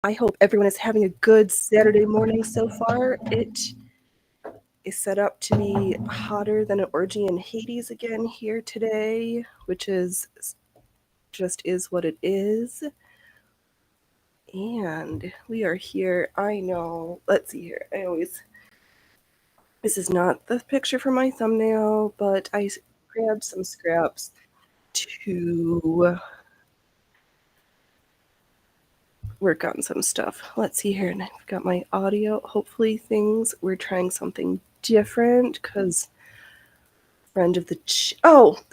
I hope everyone is having a good Saturday morning so far. It is set up to be hotter than an orgy in Hades again here today, which is just is what it is. And we are here. I know. Let's see here. This is not the picture for my thumbnail, but I grabbed some scraps to work on some stuff. Let's see here. And I've got my audio. Hopefully we're trying something different because friend of the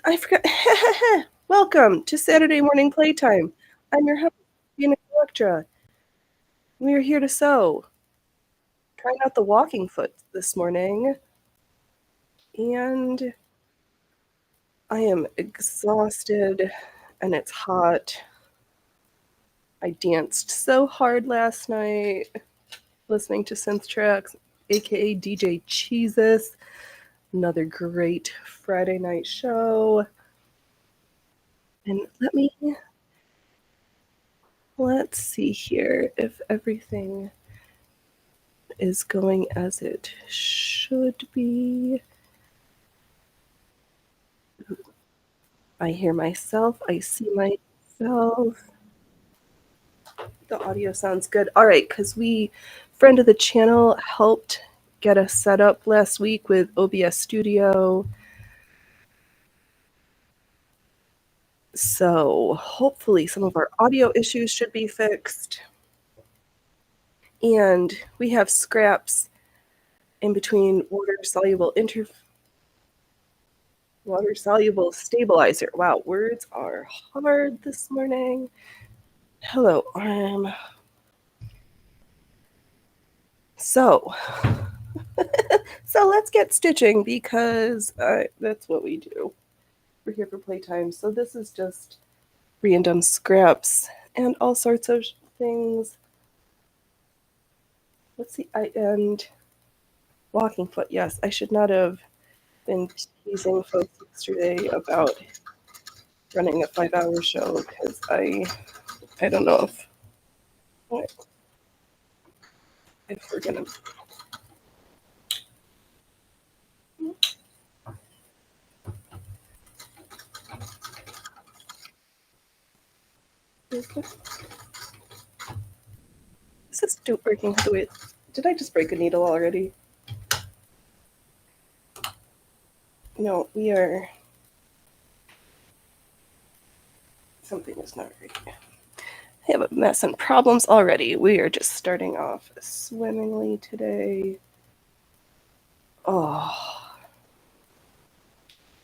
I forgot. Welcome to Saturday morning playtime. I'm your host, Phoenix Electra. We are here to sew. Trying out the walking foot this morning. And I am exhausted and it's hot. I danced so hard last night listening to synth tracks, aka DJ Cheesus. Another great Friday night show. And let's see here if everything is going as it should be. I hear myself. I see myself. The audio sounds good. All right, because friend of the channel, helped get us set up last week with OBS Studio. So hopefully some of our audio issues should be fixed. And we have scraps in between water-soluble stabilizer. Wow, words are hard this morning. Hello, arm. So let's get stitching because that's what we do. We're here for playtime. So this is just random scraps and all sorts of things. Let's see. And walking foot. Yes, I should not have been teasing folks yesterday about running a 5-hour show because I don't know if we're gonna. Is this still working the way? Did I just break a needle already? No, we are. Something is not right. I have a mess and problems already. We are just starting off swimmingly today. Oh,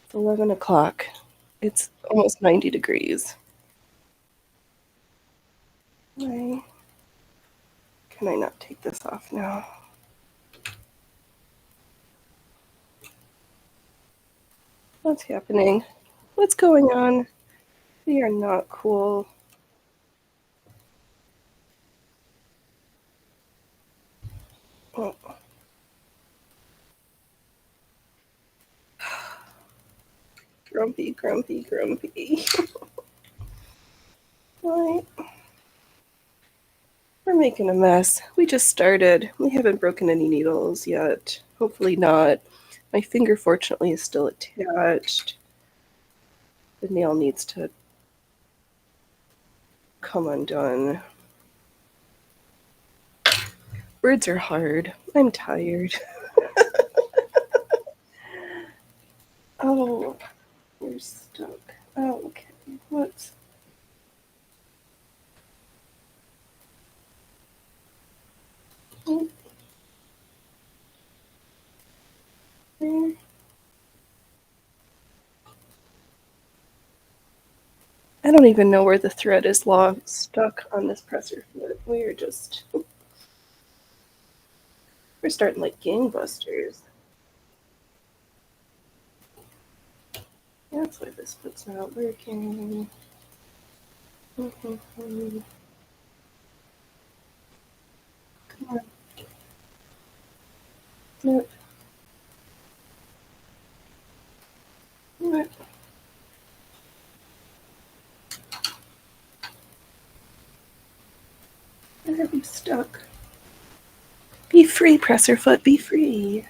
it's 11 o'clock. It's almost 90 degrees. Why can I not take this off now? What's happening? What's going on? We are not cool. Oh. Grumpy, grumpy, grumpy. Why? We're making a mess. We just started. We haven't broken any needles yet. Hopefully not. My finger, fortunately, is still attached. The nail needs to come undone. Words are hard. I'm tired. Oh, you're stuck. Oh, okay. What's... There. I don't even know where the thread is stuck on this presser foot. We're starting like gangbusters. That's why this foot's not working. Come on. Nope. What? Where are we stuck? Be free, presser foot, be free.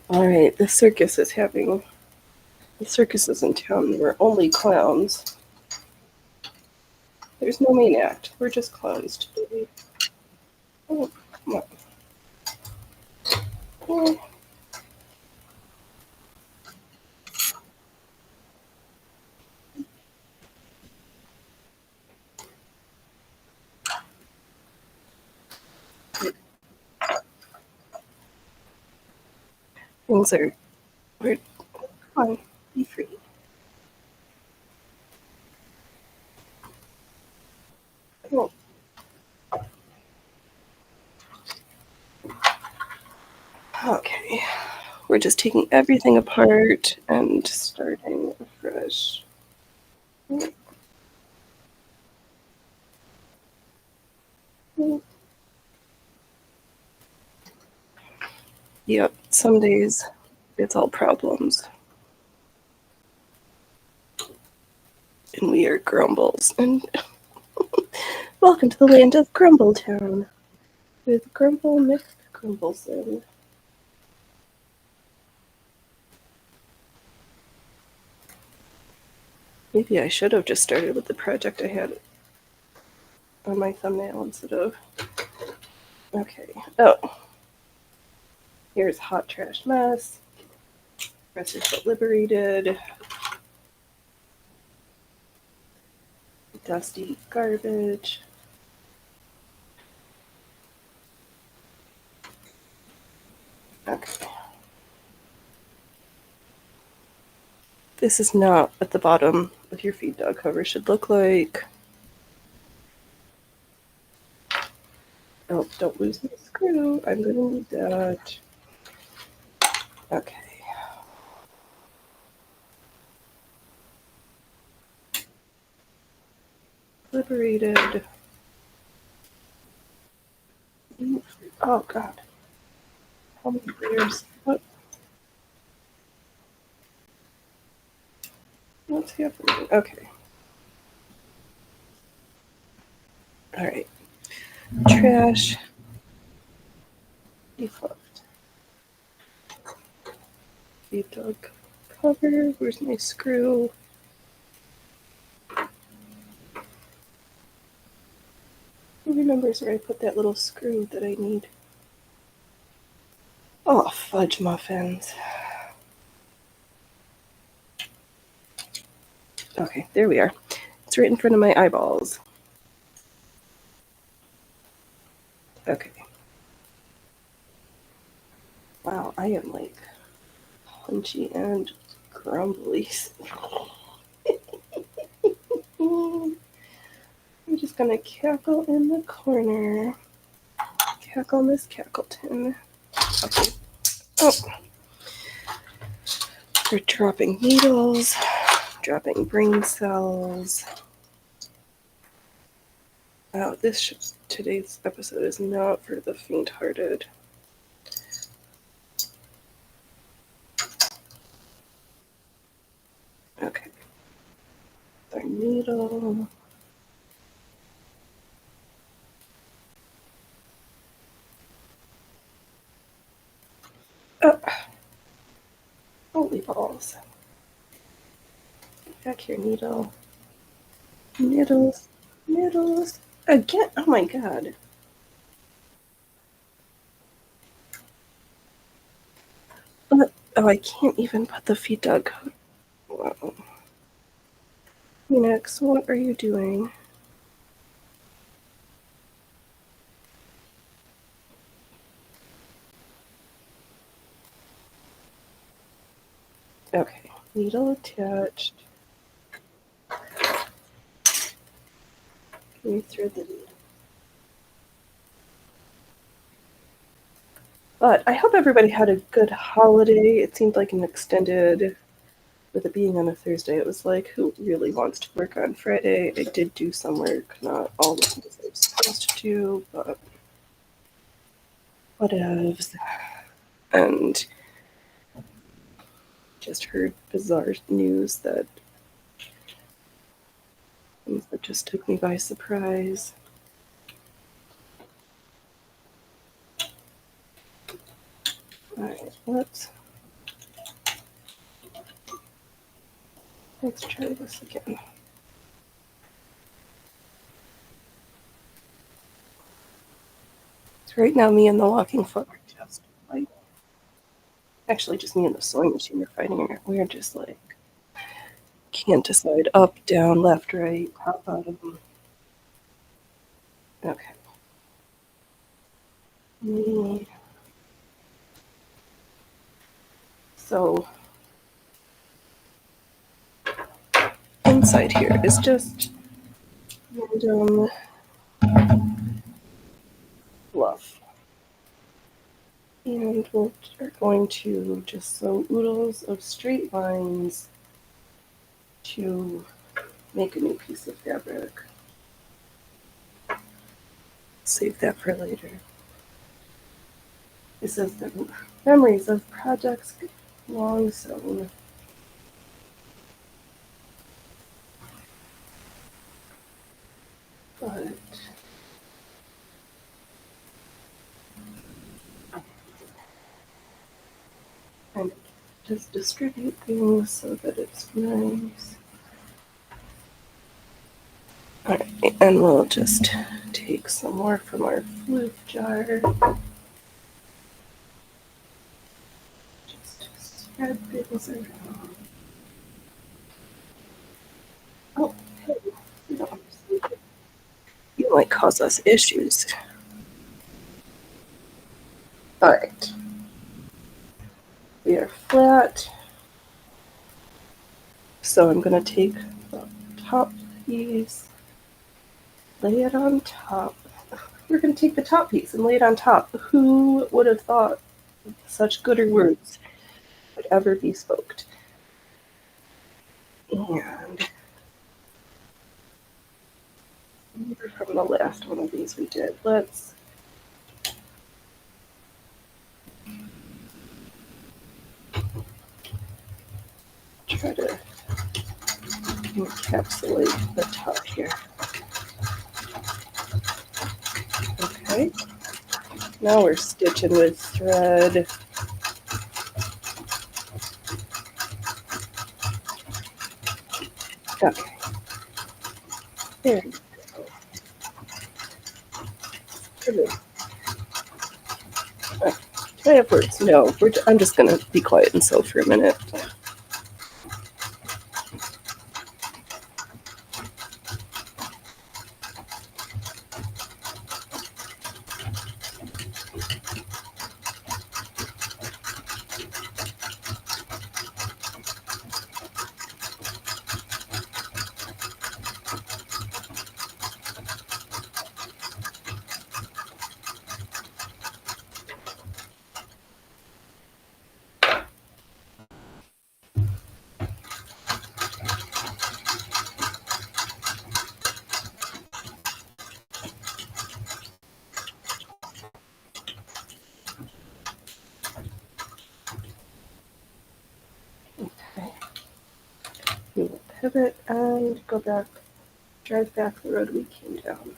Alright, the circus is in town. There were only clowns. There's no main act. We're just clowns today. Oh, come on. Oh. Things are weird. Come on, be free. Oh. Okay. We're just taking everything apart and starting afresh. Yep, some days it's all problems. And we are grumbles. And welcome to the land of Grumbletown with Grumble McGrumbleson. Maybe I should have just started with the project I had on my thumbnail instead of... Okay. Oh. Here's Hot Trash Mess. Presser Foot Liberated. Dusty Garbage. Okay. This is not what the bottom of your feed dog cover should look like. Oh, don't lose my screw. I'm going to need that. Okay. Liberated. Oh, God. How many layers? What's happening? Okay. All right. Trash. Default. Feed dog cover. Where's my screw? Who remembers where I put that little screw that I need? Oh, fudge muffins. Okay, there we are. It's right in front of my eyeballs. Okay. Wow, I am like punchy and grumbly. I'm just gonna cackle in the corner. Cackle Miss Cackleton. Okay. Oh. We're dropping needles, dropping brain cells. Wow, today's episode is not for the faint-hearted. Okay. Our needle. Holy balls. Back here, needle. Needles. Needles. Again? Oh my god. But, oh, I can't even put the feed dog code. Wow. Phoenix, what are you doing? Okay, needle attached. Thread the needle. But I hope everybody had a good holiday. It seemed like an extended, with it being on a Thursday, it was like, who really wants to work on Friday? I did do some work, not all the things I was supposed to do, but whatevs. And just heard bizarre news that just took me by surprise. Alright, let's try this again. So right now me and the walking foot are just like, actually just me and the sewing machine are fighting. We're just like, can't decide up, down, left, right, top, bottom. Okay. So inside here is just random fluff. And we are going to just sew oodles of straight lines to make a new piece of fabric. Save that for later. This is the memories of projects long sewn. But and just distribute things so that it's nice. Alright, and we'll just take some more from our floof jar. Just spread things around. Oh, hey, you don't understand it. You might cause us issues. Alright. We are flat. So I'm going to take the top piece, lay it on top. We're going to take the top piece and lay it on top. Who would have thought such gooder words would ever be spoken? And from the last one of these we did, let's try to encapsulate the top here. Okay, now we're stitching with thread. Okay, there we go. Can I have words? No, I'm just going to be quiet and sew for a minute. Okay. We will pivot and go back, drive back the road we came down.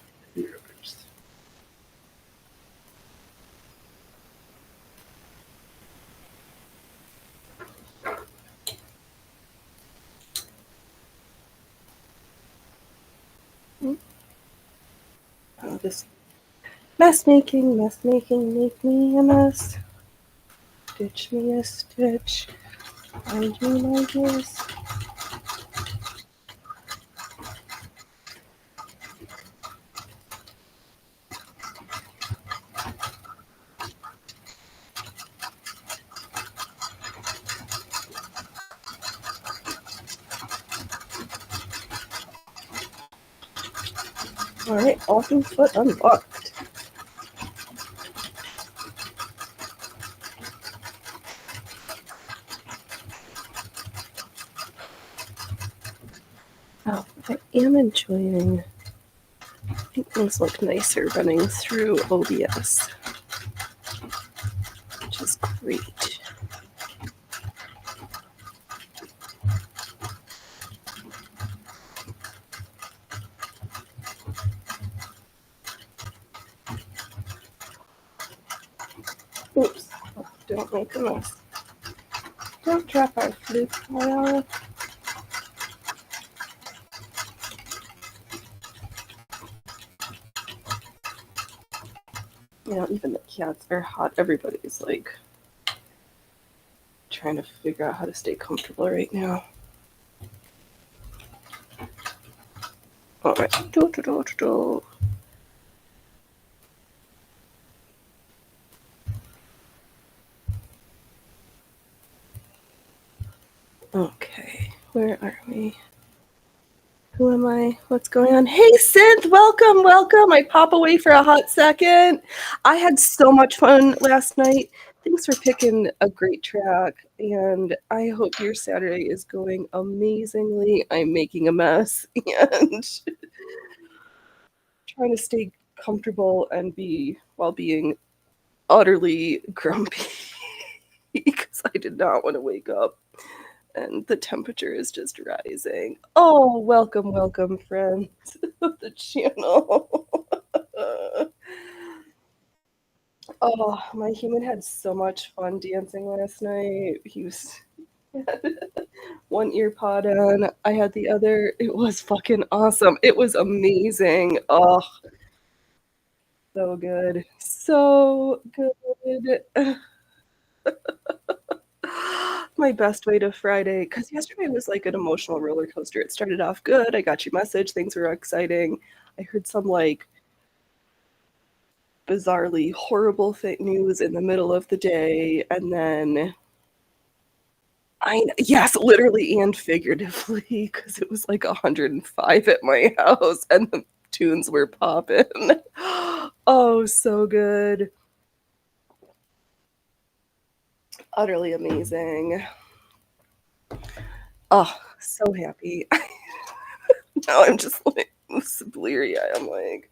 Oh, this mess making, make me a mess. Stitch me a stitch, find me my guess. Alright, walking foot unlocked. Oh, I am enjoying. I think things look nicer running through OBS. Great. Oops. Don't make a mess. Don't drop our flute oil. You know, even the cats are hot. Everybody's like trying to figure out how to stay comfortable right now. All right. Okay, where are we? Who am I? What's going on? Hey, Synth, welcome, welcome. I pop away for a hot second. I had so much fun last night. Thanks for picking a great track, and I hope your Saturday is going amazingly. I'm making a mess and trying to stay comfortable and be while being utterly grumpy because I did not want to wake up and the temperature is just rising. Oh, welcome, welcome, friends of the channel. Oh, my human had so much fun dancing last night. Had one ear pod on, I had the other. It was fucking awesome. It was amazing. Oh, so good. So good. My best way to Friday, because yesterday was like an emotional roller coaster. It started off good. I got your message. Things were exciting. I heard some like bizarrely horrible fake news in the middle of the day. And then yes, literally and figuratively, because it was like 105 at my house and the tunes were popping. Oh, so good. Utterly amazing. Oh, so happy. Now I'm just like bleary eyed. I'm like,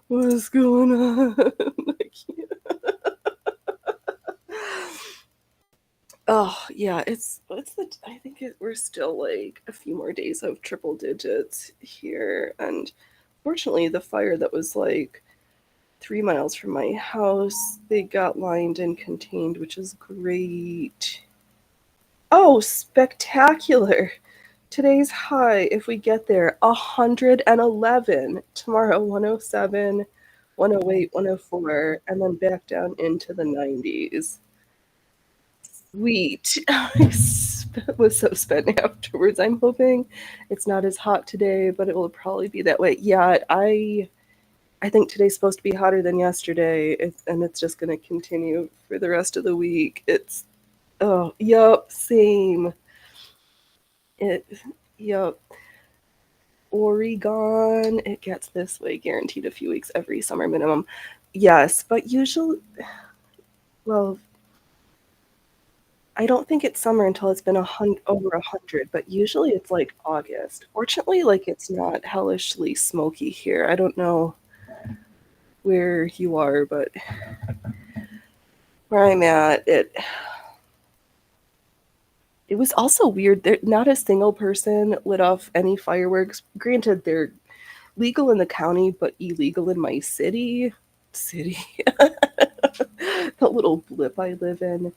what's going on? I can't. Oh yeah, it's the I think we're still like a few more days of triple digits here, and fortunately the fire that was like 3 miles from my house, they got lined and contained, which is great. Oh, spectacular! Today's high, if we get there, 111. Tomorrow, 107, 108, 104, and then back down into the 90s. Sweet. I was so spent afterwards. I'm hoping it's not as hot today, but it will probably be that way. Yeah, I think today's supposed to be hotter than yesterday, and it's just going to continue for the rest of the week. Oh, yup, same. It, yup. Oregon, it gets this way guaranteed a few weeks every summer minimum. Yes, but usually, well, I don't think it's summer until it's been over 100, but usually it's like August. Fortunately, like it's not hellishly smoky here. I don't know where you are, but where I'm at, it was also weird. Not a single person lit off any fireworks. Granted, they're legal in the county, but illegal in my city. The little blip I live in.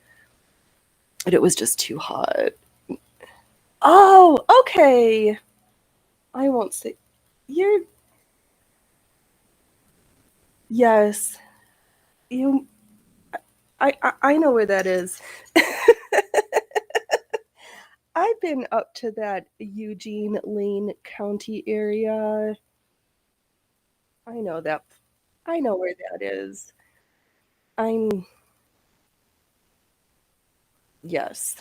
And it was just too hot. Oh, okay. I won't say. You're. Yes. You. I know where that is. I've been up to that Eugene Lane County area. I know that. I know where that is. I'm. Yes.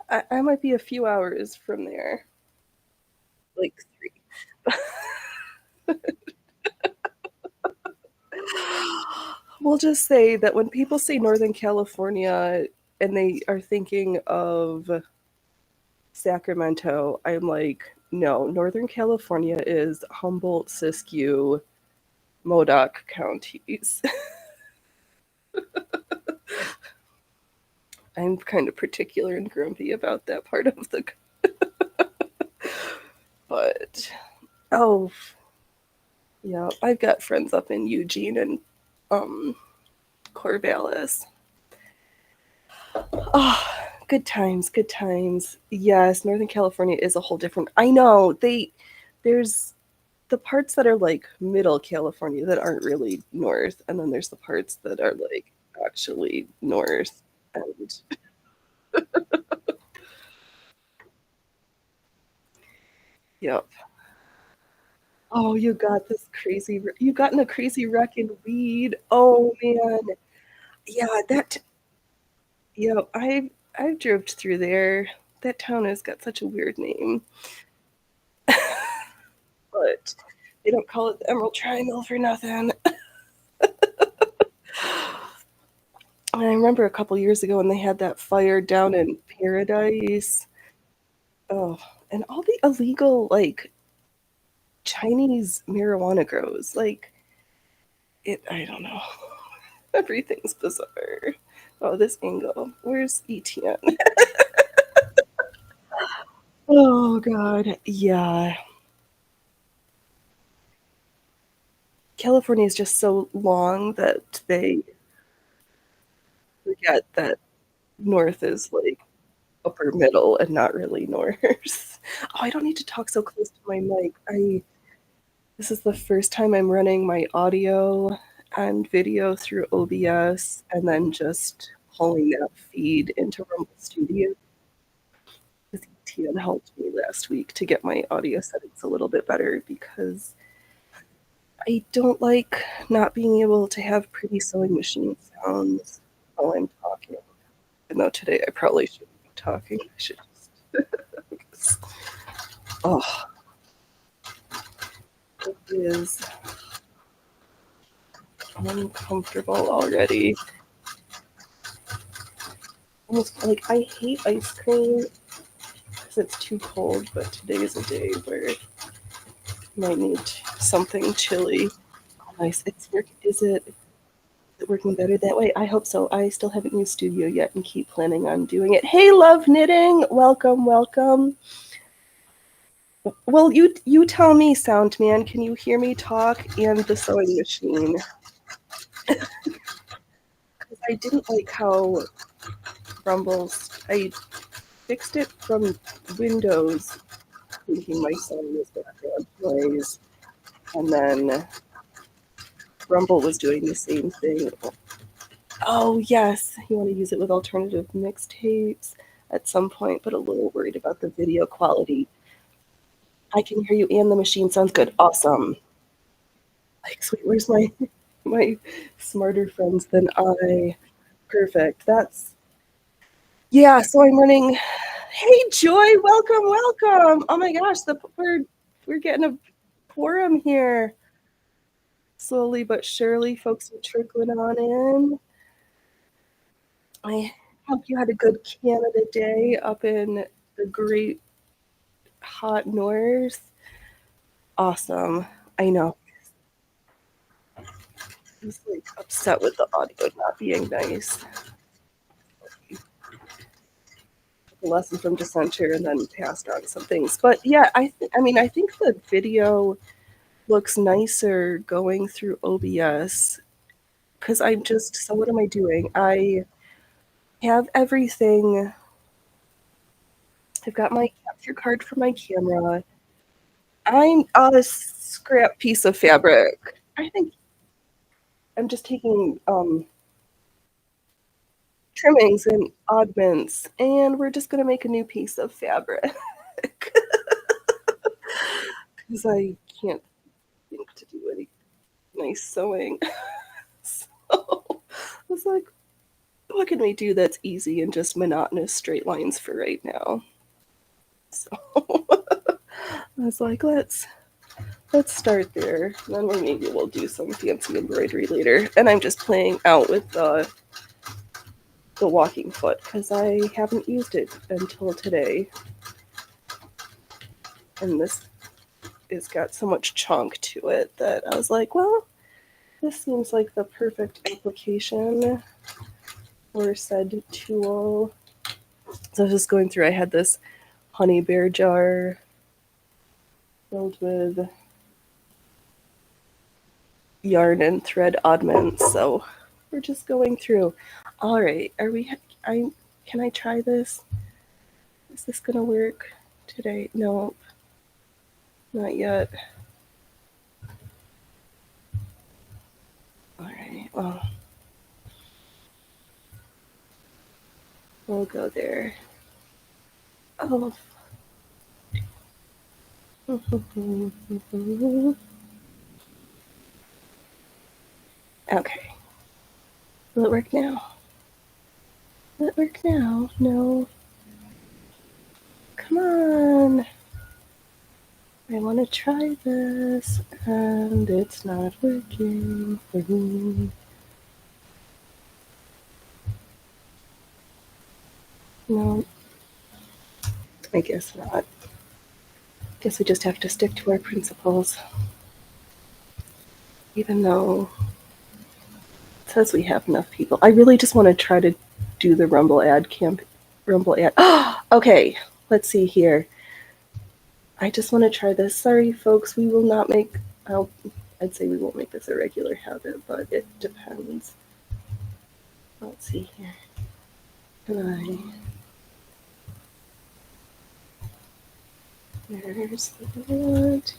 I might be a few hours from there. Like 3. We'll just say that when people say Northern California and they are thinking of Sacramento, I'm like, no, Northern California is Humboldt, Siskiyou, Modoc counties. I'm kind of particular and grumpy about that part of the. But oh yeah, I've got friends up in Eugene and um Corvallis. Oh, good times, good times. Yes, Northern California is a whole different. I know there's the parts that are like middle California that aren't really north, and then there's the parts that are like actually north. And yep. Oh, you got in a crazy wreck in Weed. Oh man. Yeah, yeah, I've drove through there. That town has got such a weird name. But they don't call it the Emerald Triangle for nothing. I remember a couple years ago when they had that fire down in Paradise. Oh, and all the illegal like Chinese marijuana grows. Like I don't know. Everything's bizarre. Oh, this angle. Where's ETN? Oh God. Yeah. California is just so long that they forget that north is like upper middle and not really north. Oh, I don't need to talk so close to my mic. I This is the first time I'm running my audio and video through OBS and then just pulling that feed into Rumble Studio. Because Etienne helped me last week to get my audio settings a little bit better because I don't like not being able to have pretty sewing machine sounds while I'm talking. Even though today I probably shouldn't be talking. I should just. Oh, it is uncomfortable already. Almost like I hate ice cream because it's too cold, but today is a day where I might need something chilly. Oh, nice. Is it working better that way? I hope so. I still haven't used Studio yet and keep planning on doing it. Hey, Love Knitting, welcome, welcome. Well, you tell me, Sound Man. Can you hear me talk and the sewing machine? Because I didn't like how I fixed it from Windows, thinking my son was background noise, and then Rumble was doing the same thing. Oh yes, you want to use it with alternative mixtapes at some point, but a little worried about the video quality. I can hear you and the machine sounds good. Awesome. Like, sweet, where's my smarter friends than I? Perfect. That's yeah. So I'm running. Hey, Joy, welcome, welcome. Oh my gosh, we're getting a quorum here. Slowly but surely, folks are trickling on in. I hope you had a good Canada Day up in the great hot north. Awesome. I know. I was like upset with the audio not being nice. A lesson from Dissenter and then passed on some things. But yeah, I think the video looks nicer going through OBS because so what am I doing? I have everything. I've got my capture card for my camera. I'm a scrap piece of fabric. I think I'm just taking trimmings and oddments, and we're just gonna make a new piece of fabric because I can't think to do any nice sewing. So I was like, what can we do that's easy and just monotonous straight lines for right now? So I was like, let's start there. And then maybe we'll do some fancy embroidery later. And I'm just playing out with the walking foot because I haven't used it until today. And this has got so much chunk to it that I was like, well, this seems like the perfect application for said tool. So I was just going through, I had this honey bear jar filled with yarn and thread oddments. So we're just going through. All right, are we? Can I try this? Is this gonna work today? No, not yet. All right. Well, we'll go there. Oh. Okay. Will it work now? Will it work now? No. Come on. I want to try this, and it's not working for me. No, I guess not. Guess we just have to stick to our principles. Even though it says we have enough people. I really just want to try to do the Rumble ad camp. Rumble ad. Okay, let's see here. I just want to try this. Sorry, folks, we will not make. I'd say we won't make this a regular habit, but it depends. Let's see here. Can I? There's that.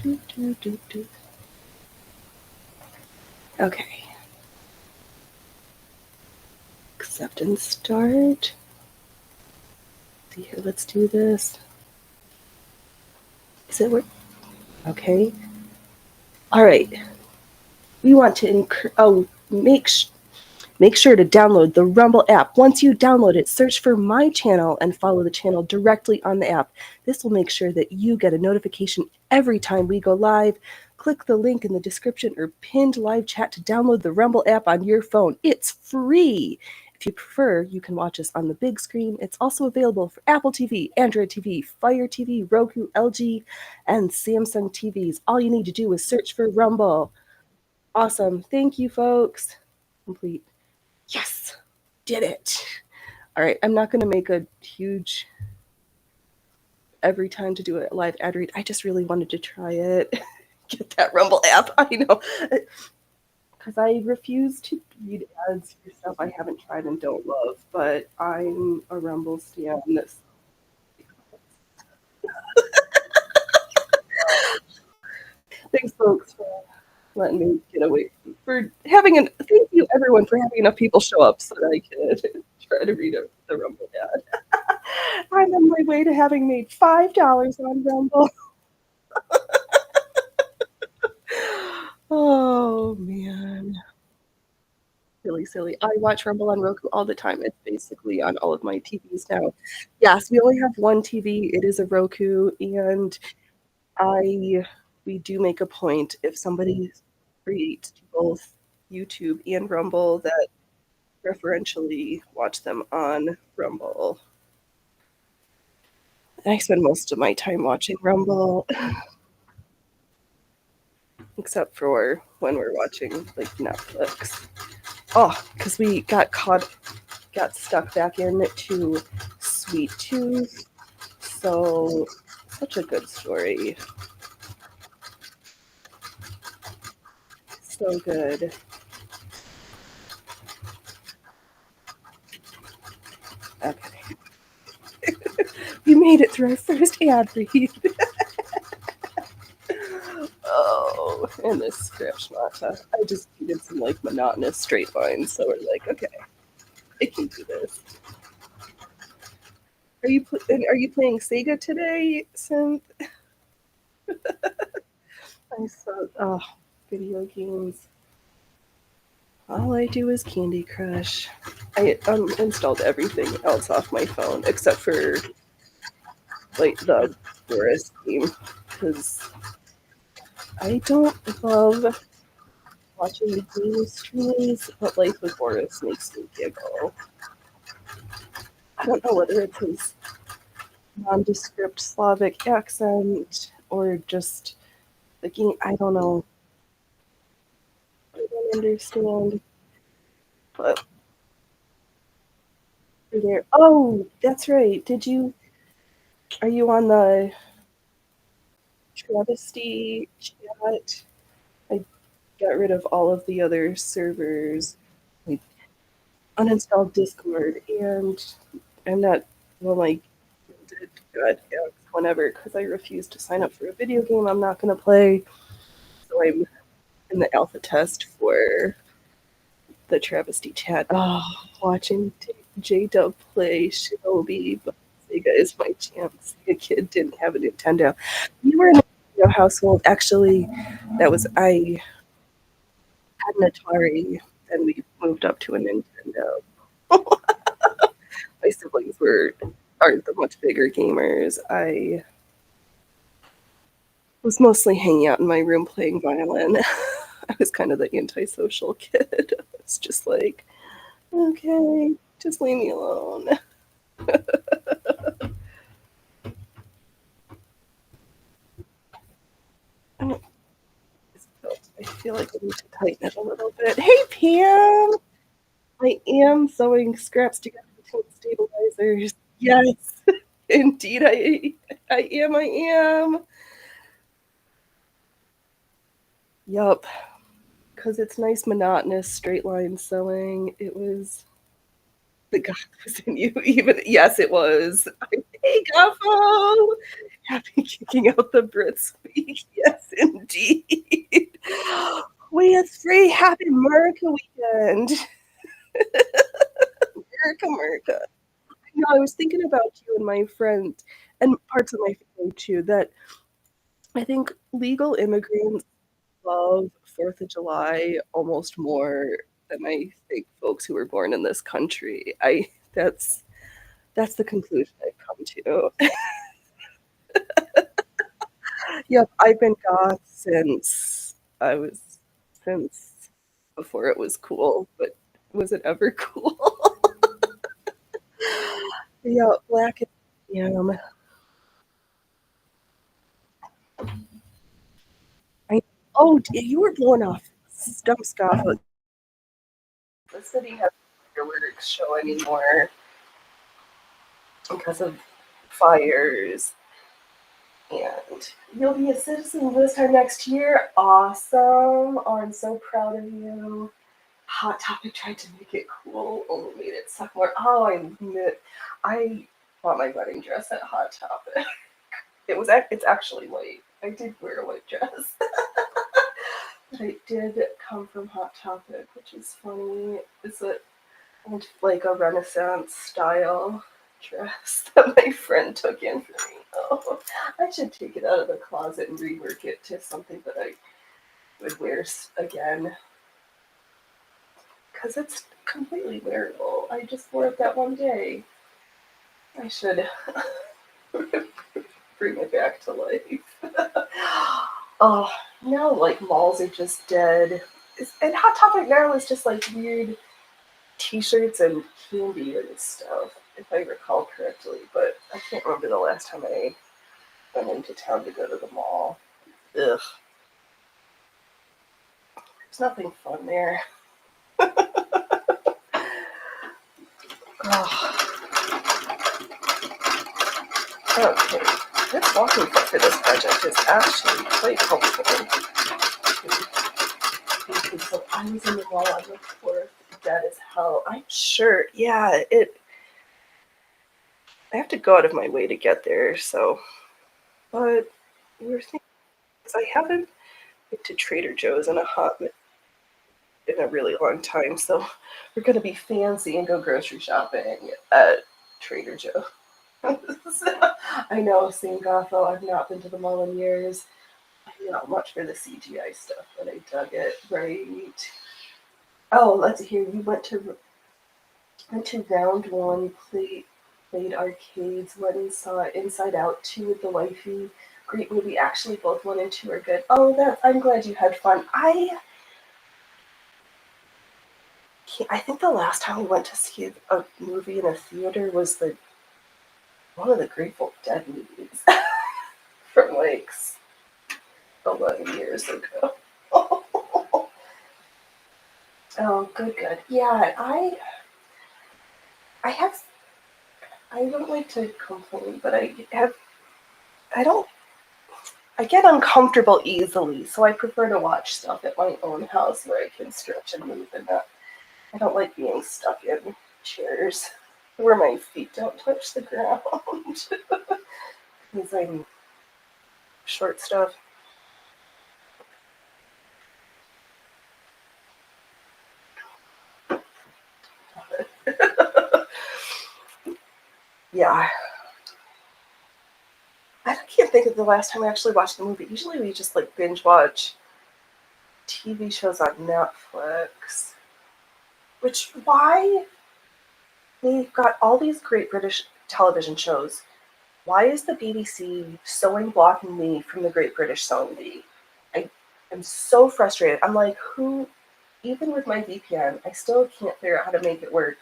Do, do, do, do. Okay. Accept and start. See here, let's do this. Is it work? Okay. All right. We want to make sure to download the Rumble app. Once you download it, search for my channel and follow the channel directly on the app. This will make sure that you get a notification every time we go live. Click the link in the description or pinned live chat to download the Rumble app on your phone. It's free. If you prefer, you can watch us on the big screen. It's also available for Apple TV, Android TV, Fire TV, Roku, LG, and Samsung TVs. All you need to do is search for Rumble. Awesome. Thank you, folks. Complete. Yes, did it. All right, I'm not going to make a huge every time to do a live ad read. I just really wanted to try it. Get that Rumble app. I know. Because I refuse to read ads for stuff I haven't tried and don't love, but I'm a Rumble stan. Thanks, folks, for letting me get away. For having thank you, everyone, for having enough people show up so that I could try to read the Rumble ad. I'm on my way to having made $5 on Rumble. Oh man, really silly. I watch Rumble on Roku all the time. It's basically on all of my TVs now. Yes, we only have one TV. It is a Roku, and we do make a point if somebody creates both YouTube and Rumble that preferentially watch them on Rumble. I spend most of my time watching Rumble, except for when we're watching like Netflix. Oh, because we got stuck back into Sweet Tooth. So, such a good story. So good. Okay. We made it through our first ad read. Oh, and this script schmata. I just needed some like monotonous straight lines, so we're like, okay, I can do this. Are you playing Sega today, Synth? I saw video games. All I do is Candy Crush. I installed everything else off my phone except for like the Boris game because I don't love watching game streams, but Life with Boris makes me giggle. I don't know whether it's his nondescript Slavic accent or just the game. I don't know. I don't understand. But you're there. Oh, that's right. Are you on the travesty chat? I got rid of all of the other servers. I uninstalled Discord, and I'm not, well, like, did God whenever, because I refused to sign up for a video game I'm not going to play. So I'm in the alpha test for the travesty chat. Oh, watching J Dub play Shinobi, but Sega is my chance. A kid didn't have a Nintendo. You were in a household. Actually, I had an Atari, then we moved up to a Nintendo. My siblings aren't the much bigger gamers. I was mostly hanging out in my room playing violin. I was kind of the antisocial kid. It's just like, okay, just leave me alone. I feel like I need to tighten it a little bit. Hey, Pam! I am sewing scraps together between stabilizers. Yes, indeed, I am. I am. Yup, because it's nice, monotonous, straight line sewing. It was the God was in you. Even yes, it was. Hey, Guffo! Happy kicking out the Brits week. Yes, indeed. We are free. Happy America weekend. America, America. No, I was thinking about you and my friend, and parts of my family too, that I think legal immigrants love 4th of July almost more than I think folks who were born in this country. That's the conclusion I've come to. Yep, I've been goth since before it was cool, but was it ever cool? Yeah, black and yam. I oh, you were blowing off stump scuff. The city has fireworks show anymore because of fires. And you'll be a citizen this time next year. Awesome. Oh, I'm so proud of you. Hot Topic tried to make it cool, only made it suck more. Oh, I bought my wedding dress at Hot Topic. It's actually white. I did wear a white dress. But it did come from Hot Topic, which is funny. It's like a Renaissance style dress that my friend took in for me. Oh, I should take it out of the closet and rework it to something that I would wear again. Because it's completely wearable. I just wore it that one day. I should bring it back to life. Oh, now like malls are just dead. And Hot Topic now is just like weird t-shirts and candy and stuff, if I recall correctly. But I can't remember the last time I went into town to go to the mall. Ugh. There's nothing fun there. Oh, okay. This walking foot for this project is actually quite helpful. So I was in the mall on the 4th, dead as hell. I'm sure, yeah, I have to go out of my way to get there, so. But we were thinking, I haven't been to Trader Joe's in a really long time, so we're gonna be fancy and go grocery shopping at Trader Joe. I know, same Gothel. I've not been to the mall in years. Not much for the CGI stuff, but I dug it. Right. Oh, let's hear. You went to round one. Played arcades. Went and saw Inside Out 2 with the wifey. Great movie. Actually, both 1 and 2 are good. Oh, I'm glad you had fun. I think the last time we went to see a movie in a theater was one of the Grateful Dead movies from like 11 years ago. Oh, good, good. Yeah, I have, I don't like to complain, but I don't, I get uncomfortable easily, so I prefer to watch stuff at my own house where I can stretch and move and not, I don't like being stuck in chairs where my feet don't touch the ground because I'm short stuff. Yeah, I can't think of the last time I actually watched the movie. Usually we just like binge watch TV shows on Netflix. Which why they've got all these great British television shows. Why is the BBC sewing blocking me from the Great British Sewing Bee? I am so frustrated. I'm like, who? Even with my VPN, I still can't figure out how to make it work.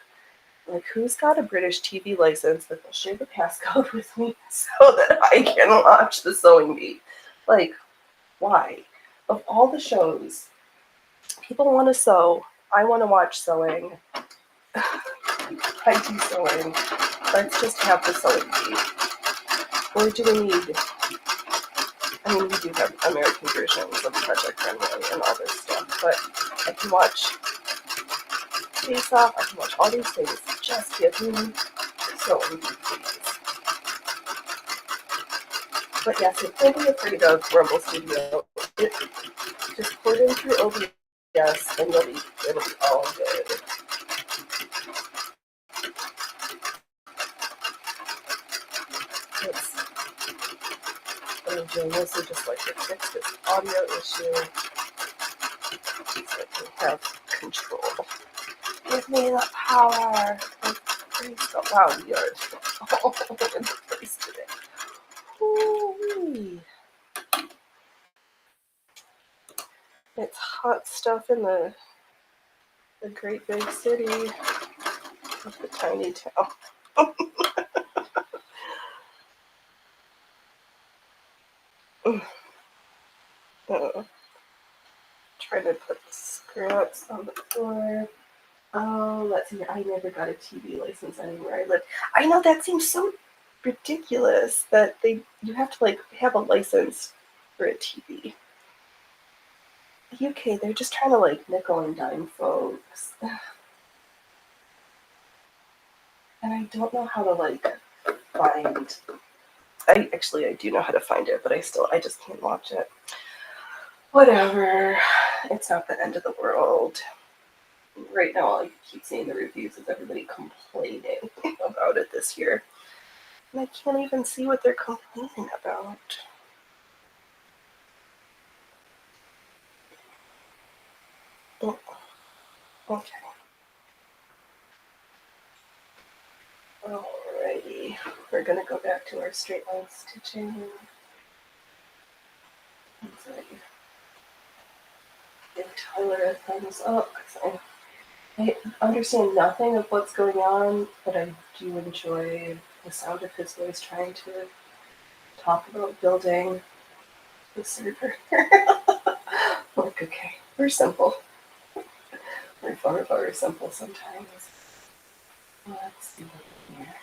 Like, who's got a British TV license that will share the passcode with me so that I can watch the Sewing Bee? Like, why? Of all the shows, people want to sew. I want to watch sewing. I do sewing. Let's just have the sewing bee. Or do we need? I mean, we do have American versions of Project Runway and all this stuff, but I can watch Face Off. I can watch all these things. Just give me sewing bee, please. But yes, if you'll be afraid of Rumble Studio, just put in through OBS and it'll be all good. It's, I'm doing this to just like to fix this audio issue so I can have control. Give me the power. Wow, we are all over the place today. Ooh-wee. It's hot stuff in the great big city of the tiny town. Trying to put scraps on the floor. Oh, let's see. I never got a TV license anywhere I live. I know that seems so ridiculous that you have to like have a license for a TV. The UK, they're just trying to like nickel and dime folks. And I don't know how to like find. I do know how to find it, but I just can't watch it. Whatever. It's not the end of the world. Right now, all I keep seeing the reviews is everybody complaining about it this year. And I can't even see what they're complaining about. Oh, okay. Alrighty. We're gonna go back to our straight line stitching. Give Tyler a thumbs up because I understand nothing of what's going on, but I do enjoy the sound of his voice trying to talk about building the server. Like, okay, we're simple. We're far simple sometimes. Let's see here.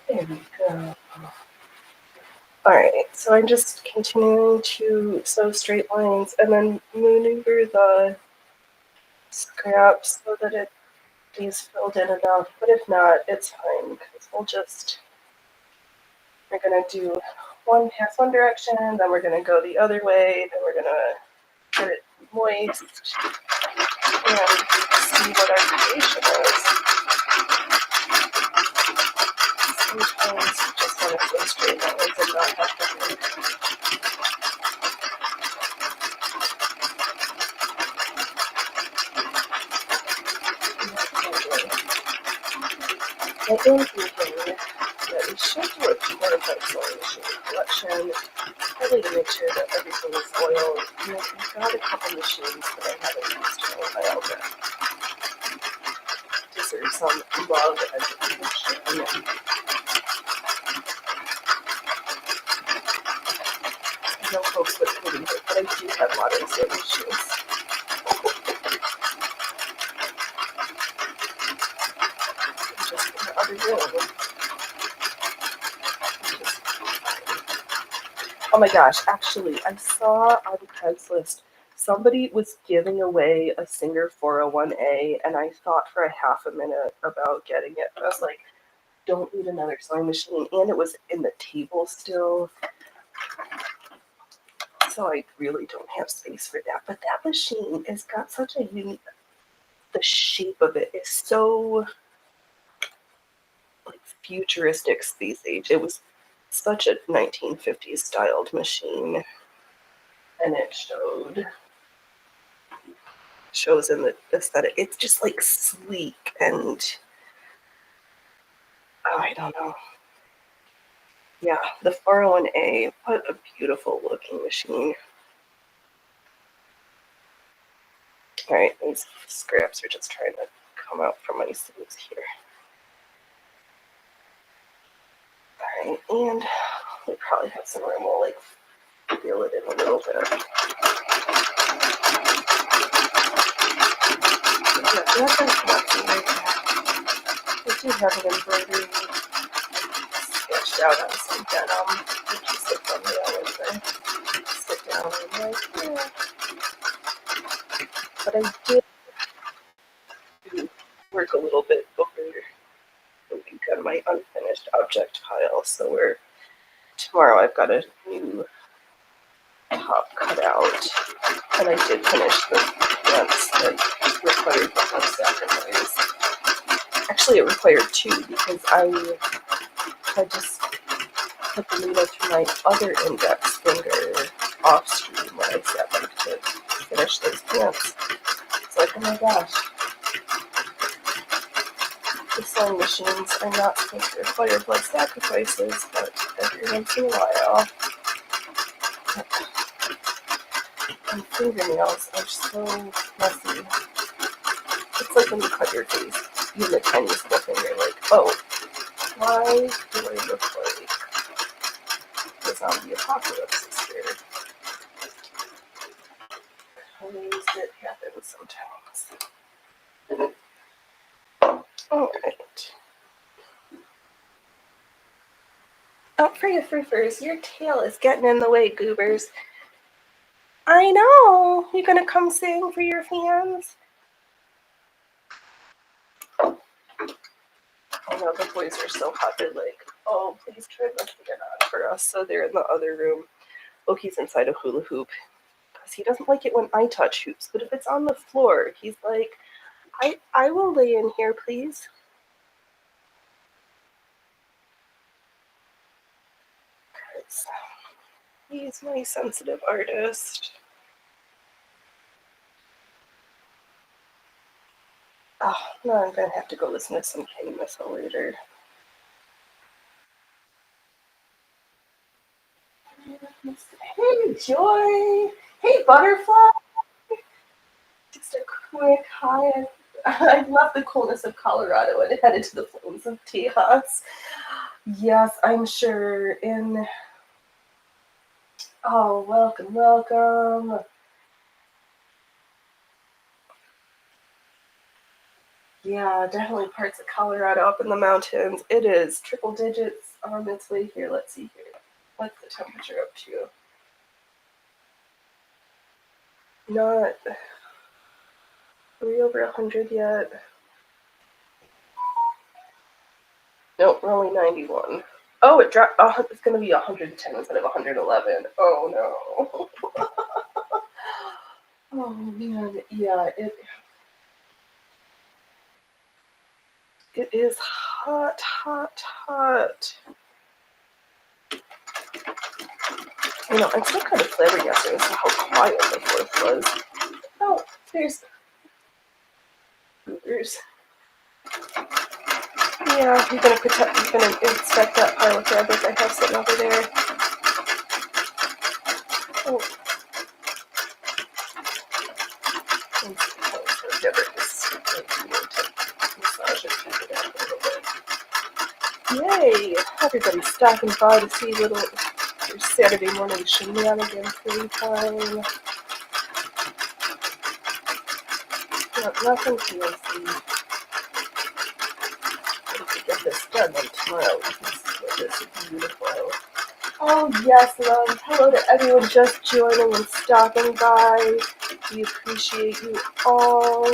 There we go. Alright, so I'm just continuing to sew straight lines and then maneuver the scraps so that it is filled in enough. But if not, it's fine because we're gonna do one pass one direction, then we're gonna go the other way, then we're gonna get it moist and see what our creation is. Sometimes you just want to sew straight lines and not have to think. I am thinking that we should do a glorified sewing machine collection, probably to make sure that everything is oiled. And I've got a couple machines that I haven't used in a while that deserve some love and attention. folks would believe it, but I do have modern sewing machines. Just in the other room. Oh my gosh, actually, I saw on Craigslist somebody was giving away a Singer 401A, and I thought for a half a minute about getting it. I was like, don't need another sewing machine, and it was in the table still. So I really don't have space for that. But that machine has got such a unique, the shape of it is so like futuristic space age. It was such a 1950s styled machine, and it shows in the aesthetic. It's just like sleek and oh, I don't know. Yeah, the 401A, what a beautiful looking machine. All right, these scraps are just trying to come out from my sleeves here. All right, and we probably have some room. We'll like feel it in a little bit. Yeah, that's nothing right now. I do have an embroidery sketched out on some denim. Which is the thumbnail as I sit down and like, yeah. But I did work a little bit over the week on my unfinished object pile. So tomorrow I've got a new top cut out, and I did finish the pants that required the whole sacrifice. Actually, it required two because I just put the needle through my other index finger off stream when I sat back to finish those pants. It's like, oh my gosh, the sewing machines are not supposed to require blood sacrifices, but every once in a while. And fingernails are so messy. It's like when you cut your face, even the tiniest little finger, like, oh, why do I look like the zombie apocalypse is here? Because it happens sometimes. Alright. Out for your furfurs. Your tail is getting in the way, goobers. I know! You gonna come sing for your fans? I know the boys are so hot. They're like, oh, please try to get on for us. So they're in the other room. Loki's inside a hula hoop because he doesn't like it when I touch hoops. But if it's on the floor, he's like, I will lay in here, please. He's my sensitive artist. Oh, no, I'm gonna have to go listen to some Kenny Missile later. Hey, Joy! Hey, Butterfly! Just a quick hi. I left the coolness of Colorado and headed to the flames of Tejas. Yes, I'm sure. Oh, welcome, welcome. Yeah, definitely parts of Colorado up in the mountains. It is triple digits on its way here. Let's see here. What's the temperature up to? Not. Are we over 100 yet? Nope, we're only 91. Oh, it dropped. Oh, it's going to be 110 instead of 111. Oh, no. Oh, man. Yeah, it is hot, hot, hot. You know, I'm still kind of flabbergasted as to how quiet the 4th was. Oh, there's Cougars. Yeah, you're gonna inspect that pile of fabric I have sitting over there. Oh. Yay! Everybody's stopping by to see little Your Saturday morning shenanigans really fine. Nothing fancy. Get this done then tomorrow. This is beautiful. Oh yes, love. Hello to everyone just joining and stopping by. We appreciate you all.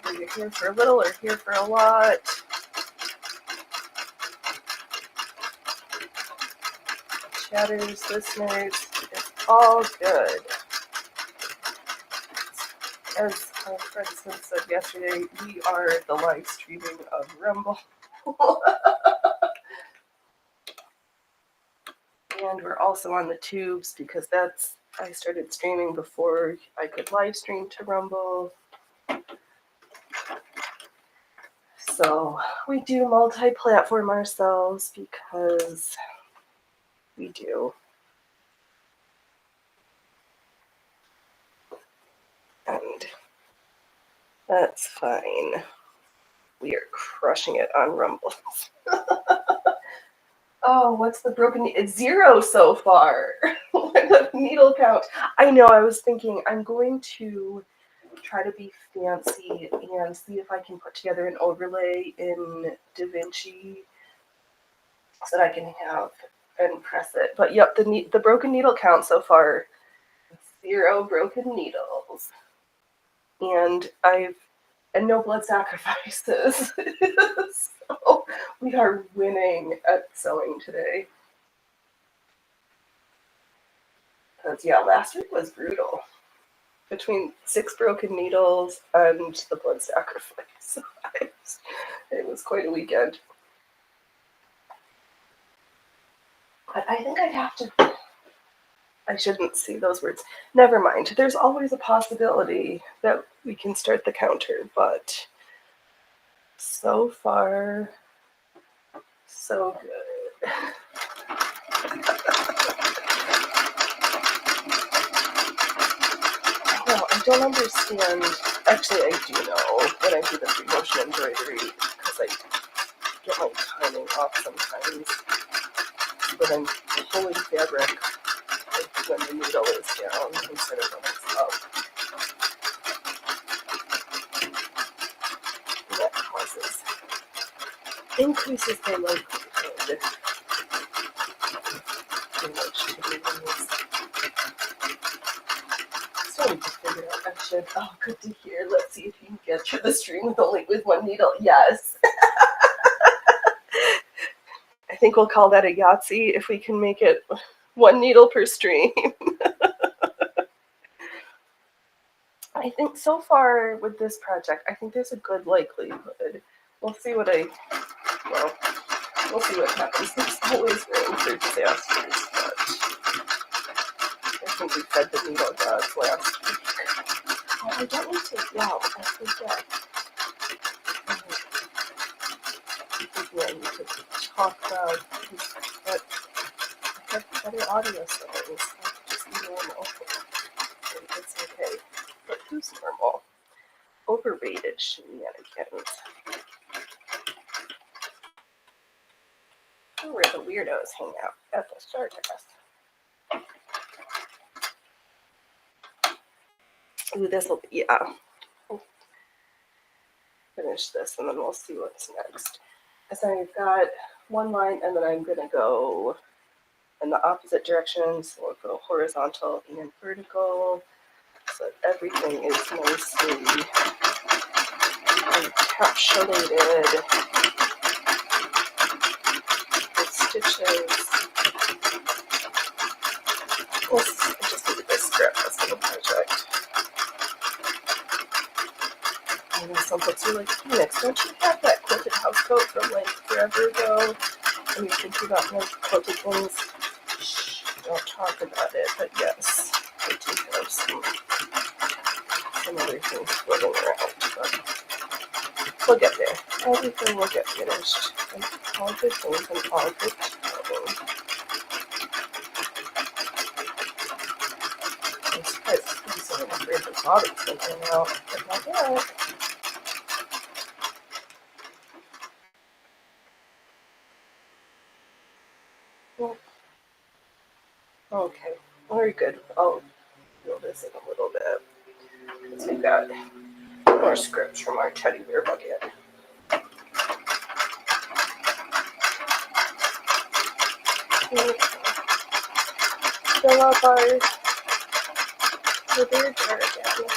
Whether you're here for a little or here for a lot. Chatters, listeners, it's all good. As our friend said yesterday, we are the live streaming of Rumble. And we're also on the tubes because I started streaming before I could live stream to Rumble. So we do multi-platform ourselves because we do. And that's fine. We are crushing it on Rumble. Oh, what's the broken? It's 0 so far. The needle count. I know, I was thinking I'm going to try to be fancy and see if I can put together an overlay in DaVinci so that I can have and press it. But yep, the broken needle count so far, 0 broken needles. And no blood sacrifices. So we are winning at sewing today. Because yeah, last week was brutal. Between 6 broken needles and the blood sacrifice. It was quite a weekend. But I think I shouldn't say those words. Never mind. There's always a possibility that we can start the counter, but so far, so good. No, I don't understand. Actually, I do know when I do the free motion embroidery because I get my timing off sometimes. But I'm pulling fabric when the needle is down instead of when it's up. That increases the likelihood too much to be used. So to figure out I should. Oh, good to hear. Let's see if you can get through the stream with one needle. Yes. I think we'll call that a Yahtzee if we can make it 1 needle per stream. I think so far with this project, I think there's a good likelihood. We'll see what happens. There's always room for disasters, but I think we fed the needle gods last week. Oh, I don't need to yell. I forget. Yeah, you could talk about, but I have better audio settings. I could just be normal. It's okay. But who's normal? Overrated shenanigans. Where the weirdos hang out at the Stardust. Ooh, this'll be, yeah. We'll finish this and then we'll see what's next. So I've got one line and then I'm gonna go in the opposite direction. So we'll go horizontal and vertical. So that everything is nicely encapsulated with stitches. I just needed this scrap this little project. I know some folks are like, Phoenix, don't you have that quilted house coat from like forever ago? And you're thinking about like quilted things? Shh, don't talk about it, but yes, I do have some other things floating around, but we'll get there. Everything will get finished. And all good things and all good timing. I'm surprised I'm so afraid the body's going to hang out, but not yet. Well, Okay, very good. I'll fill this in a little bit. Because we've got more scripts from our teddy bear bucket. Fill up our beer jar again.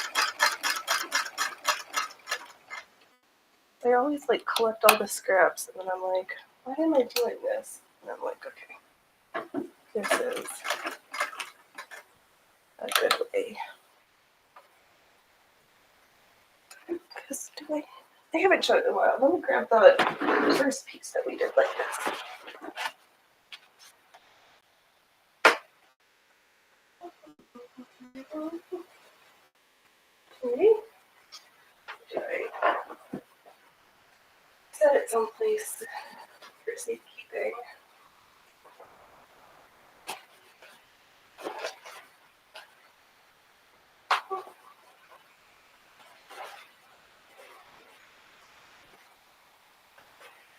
I always like collect all the scraps and then I'm like, why am I doing this? And I'm like, okay, this is a good way. Because I haven't showed it in a while. Let me grab the first piece that we did like this. Okay. Set it someplace for safekeeping.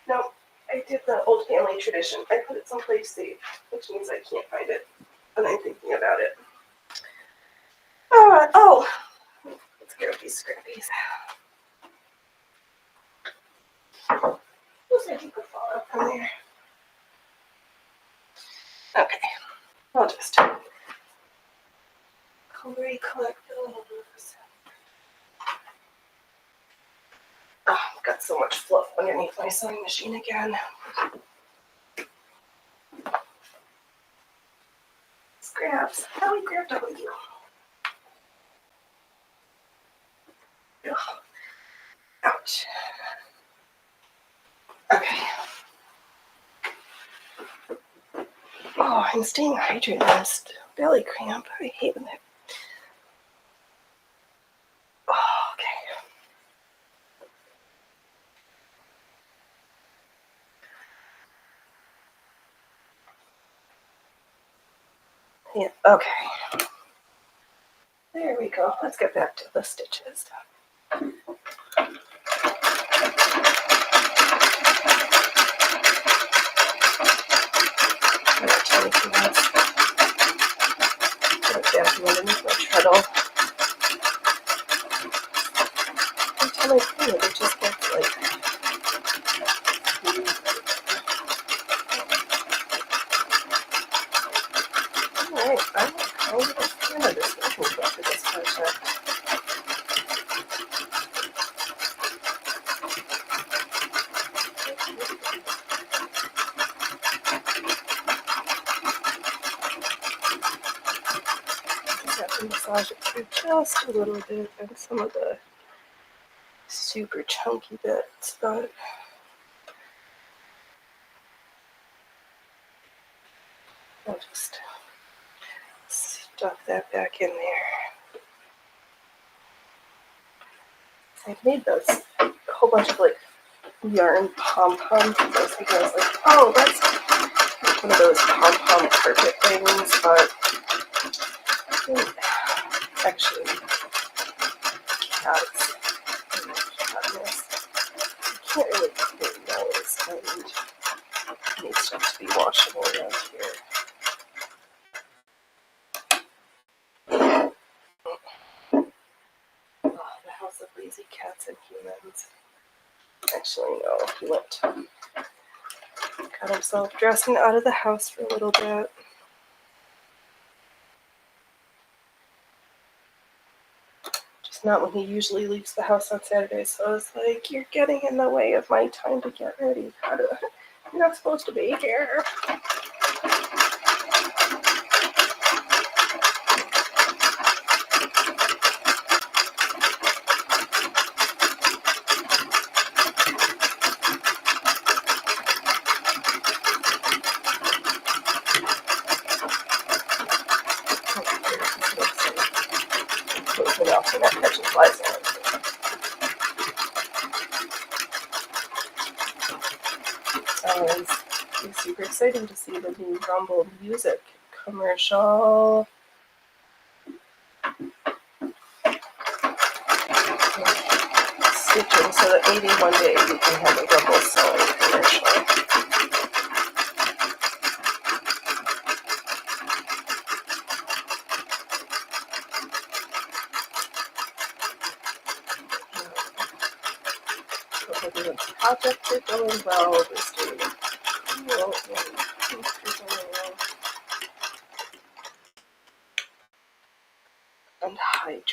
No, I did the old family tradition. I put it someplace safe, which means I can't find it when I'm thinking about it. Oh, let's grab these scrappies. Looks like you could fall out from there. Okay, I'll just collect those. Oh, I've got so much fluff underneath my sewing machine again. Scraps. How we grabbed all of you? Ugh. Ouch. Okay. Oh, I'm staying hydrated on this belly cramp. I hate when that. Oh, okay. Yeah, okay. There we go. Let's get back to the stitches. Underneath my treadle. Every time I clean it, it just gets like. Alright, I'm kind of a fan of this working book for this project. Just have to massage it through just a little bit and some of the super chunky bits, but I'll just stuff that back in there. I've made those a whole bunch of like yarn pom-poms. I was like, oh, that's one of those pom-pom carpet things, but actually cats. I can't really clean those and need stuff to be washable around here. Oh, the house of lazy cats and humans. Actually, no, he got himself dressing out of the house for a little bit. Just not when he usually leaves the house on Saturday, so I was like, you're getting in the way of my time to get ready. You're not supposed to be here. It's super exciting to see the new Rumble music commercial. Stitching so that maybe one day we can have a Rumble sewing commercial. everyone's projects are going well. This day, and hydrated.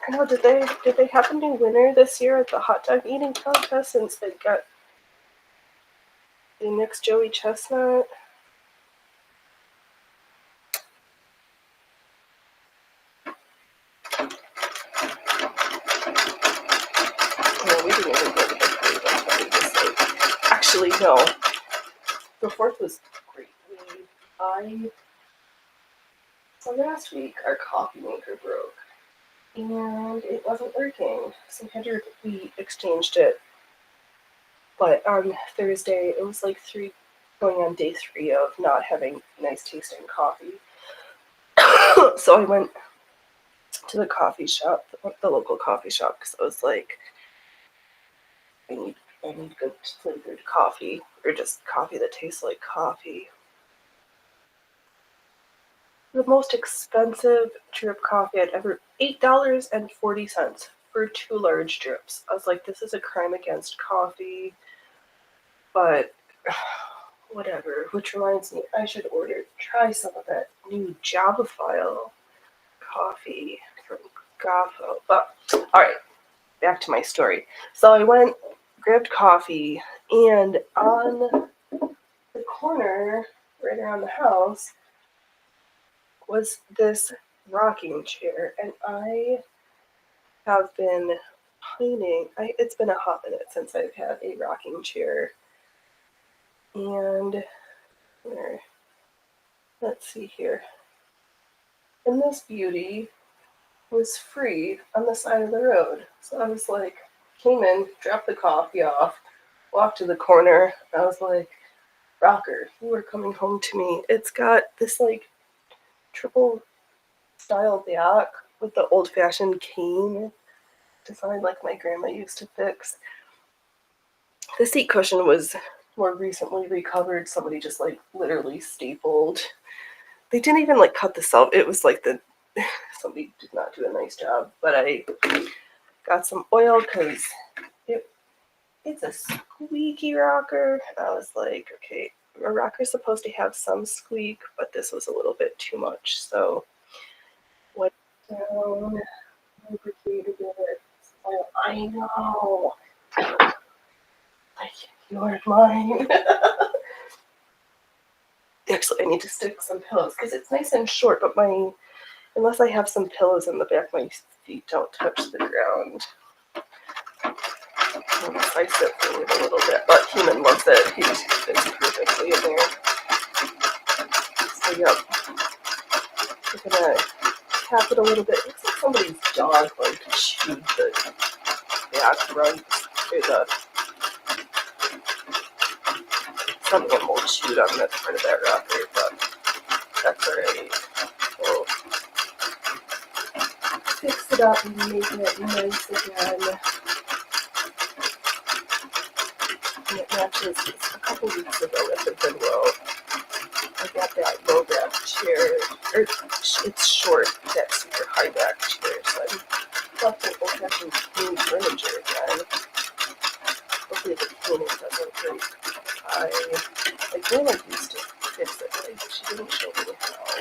I know. Did they have a new winner this year at the hot dog eating contest since they got the next Joey Chestnut? No, we didn't even go to the party. That's why we just like. Actually, no. The 4th was great. So last week our coffee maker broke and it wasn't working. So we exchanged it. But on Thursday, it was like going on day 3 of not having nice tasting coffee. So I went to the coffee shop, the local coffee shop, because I was like, I need good flavored coffee, or just coffee that tastes like coffee. The most expensive drip coffee I'd ever, $8.40 for 2 large drips. I was like, this is a crime against coffee, but whatever. Which reminds me, I should try some of that new Java file coffee from Gafo. But all right, back to my story. So I grabbed coffee, and on the corner right around the house was this rocking chair, and I have been pining. It's been a hot minute since I've had a rocking chair, and let's see here. And this beauty was free on the side of the road. So I was like, came in, dropped the coffee off, walked to the corner. I was like, rocker, you are coming home to me. It's got this like triple style back with the old fashioned cane design like my grandma used to fix. The seat cushion was more recently recovered. Somebody just like literally stapled. They didn't even like cut this out. It was like somebody did not do a nice job, but I got some oil because it's a squeaky rocker. I was like, okay, a rocker's supposed to have some squeak, but this was a little bit too much. So went down, lubricated it. I know. Like, you're mine. Actually, I need to stick some pillows because it's nice and short, but unless I have some pillows in the back, my feet don't touch the ground. I sit forward a little bit, but Human loves it. He fits perfectly in there. So, yep. I'm gonna tap it a little bit. It looks like somebody's dog like chewed the back rug, or some animal chewed on that part of that rocker, but that's alright. We'll fix it up and make it nice again. And it matches. A couple weeks ago at the Goodwill, I got that low back chair, or it's short, that super high back chair, so I'm collecting old fashioned clean furniture again. Hopefully the cleaning doesn't break. My grandma used to fix it, but she didn't show me how. I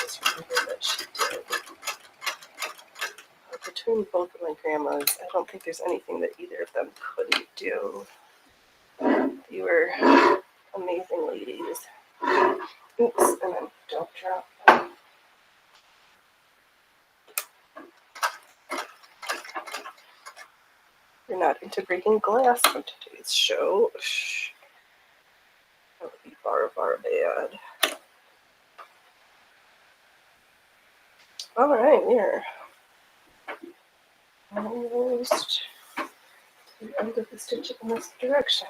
just remember that she did. But between both of my grandmas, I don't think there's anything that either of them couldn't do. They were amazing ladies. Oops, and then don't drop them. We're not into breaking glass on today's show. That would be far bad. Alright, we're almost to the end of the stitch in this direction.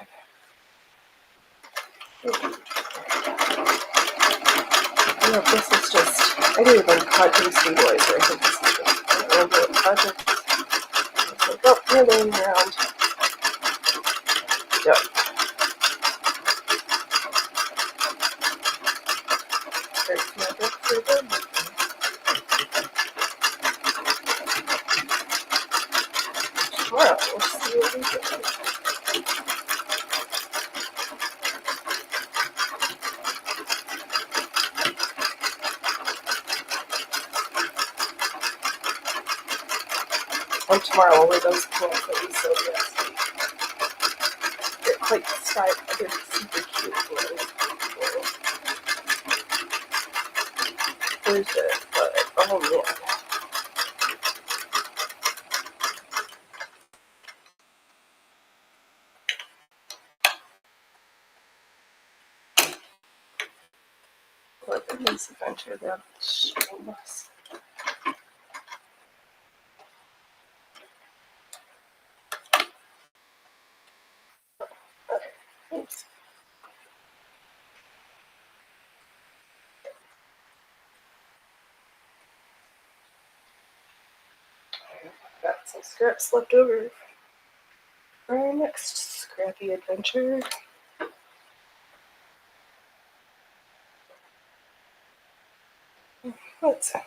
No, this is just, I didn't even cut and stabilizer. I think this is just, I don't remember what project. It's like, oh, you're laying around. Yep. There's my book for them. tomorrow. We'll see what we do. And tomorrow I'll wear those pants that we sewed last week. They're quite stylish. They're super cute clothes. Where's it? But, oh man. Look at this adventure, they're shameless. Okay, thanks. Got some scraps left over for our next scrappy adventure. Let's see.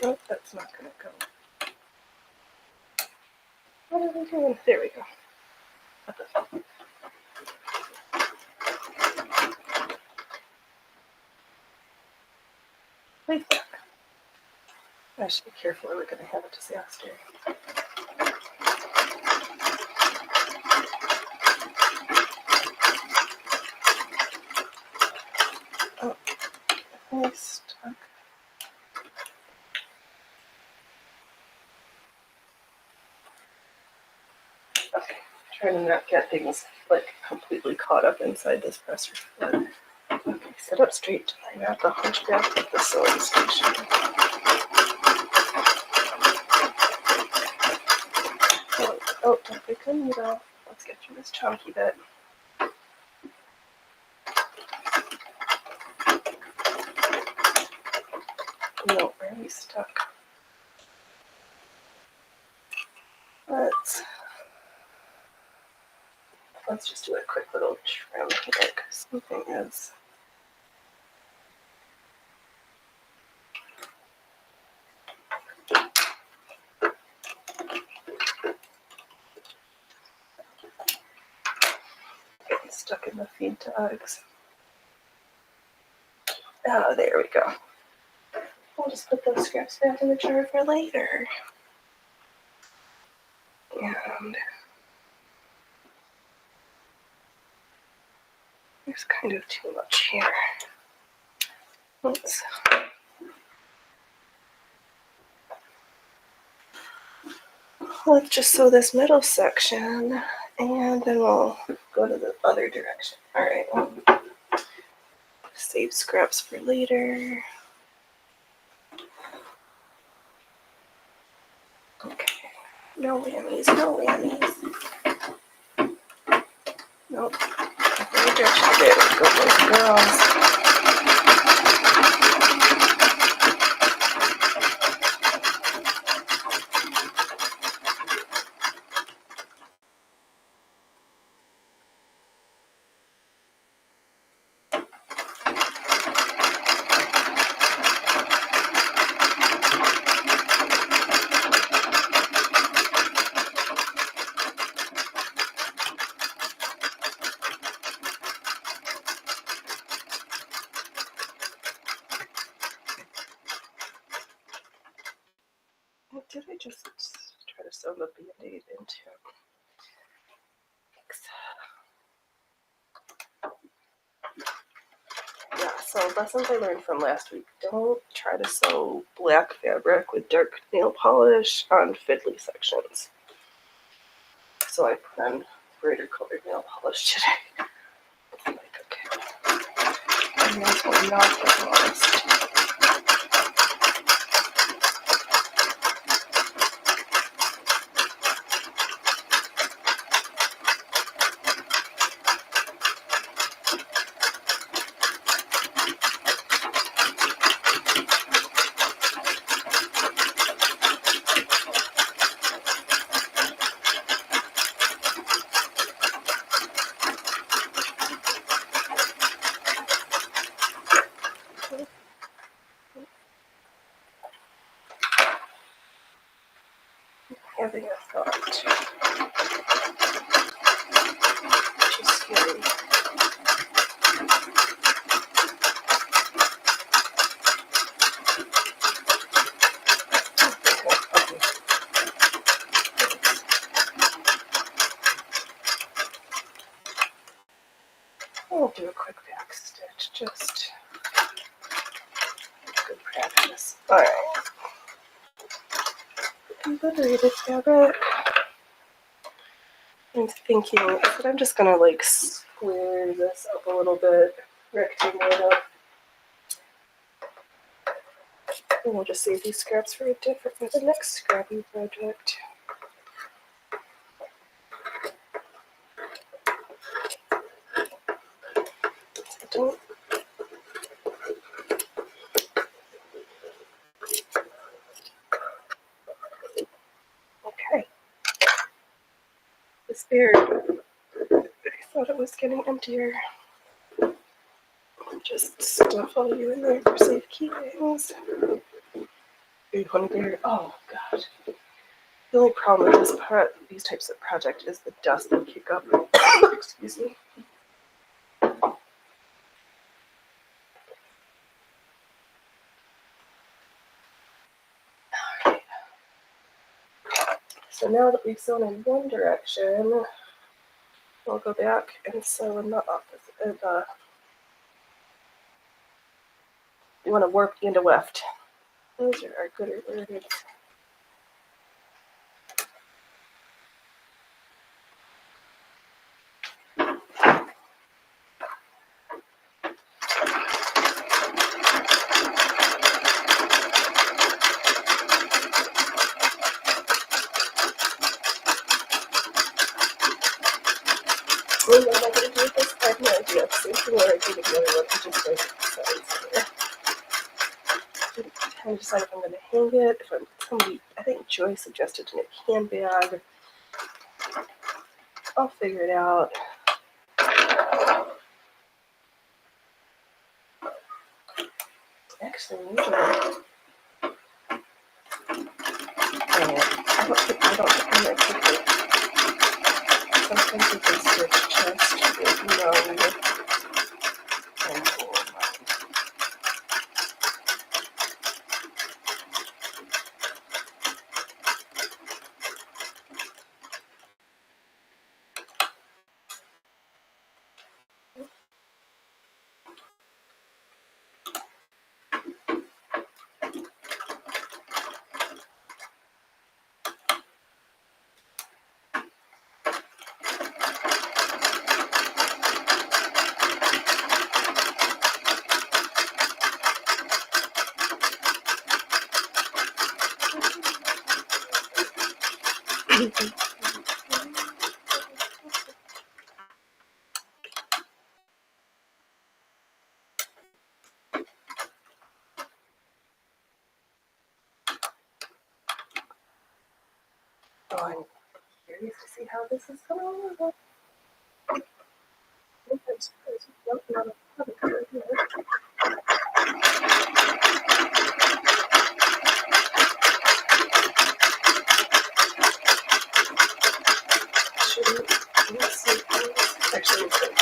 Nope, that's not gonna go. What are we doing? There we go. Place that. I should be careful or we're gonna have a disaster. Oh, I'm stuck. Okay, trying to not get things like completely caught up inside this presser foot. Okay, sit up straight till I'm at the hunchback of the sewing station. Oh, don't pick the needle. Let's get through this chunky bit. No, where are we stuck? Let's just do a quick little trim here because something is. Getting stuck in the feed tags. Oh, there we go. We'll just put those scraps back in the jar for later. And there's kind of too much here. Let's just sew this middle section and then we'll go to the other direction. All right, well, save scraps for later. Okay, no whammies, no whammies. Nope. There we go, boys and girls. Did I just try to sew the Band-Aid into it? Yeah, so lessons I learned from last week. Don't try to sew black fabric with dark nail polish on fiddly sections. So I put on brighter colored nail polish today. I'm like, okay. And nails will not get lost. having a thought. Which is scary. I'll do a quick back stitch, just good practice. Alright. Embroidery fabric. I'm thinking that I'm just gonna like square this up a little bit, rectangle it up. And we'll just save these scraps for the next scrappy project. Don't. Okay. This beard, I thought it was getting emptier. Just stuff all you in there for safekeepings. Big honey bear. Oh god. The only problem with these types of project is the dust they kick up. Excuse me. Alright. So now that we've sewn in one direction, we'll go back and sew in the opposite. You want to warp into left. Those are our gooder words. What am I going to do with this? I have no idea. Same thing where I do the other one. Just like sides here. I'm trying to decide if I'm going to hang it. If I'm somebody, I think Joy suggested in a handbag. I'll figure it out. Actually, maybe. I don't think I'm going to pick it. Sometimes you can switch chest with no and hold. Oh, I'm curious to see how this is going to look. I think I'm supposed to jump out of the cover here. Let's see. Actually, it's going to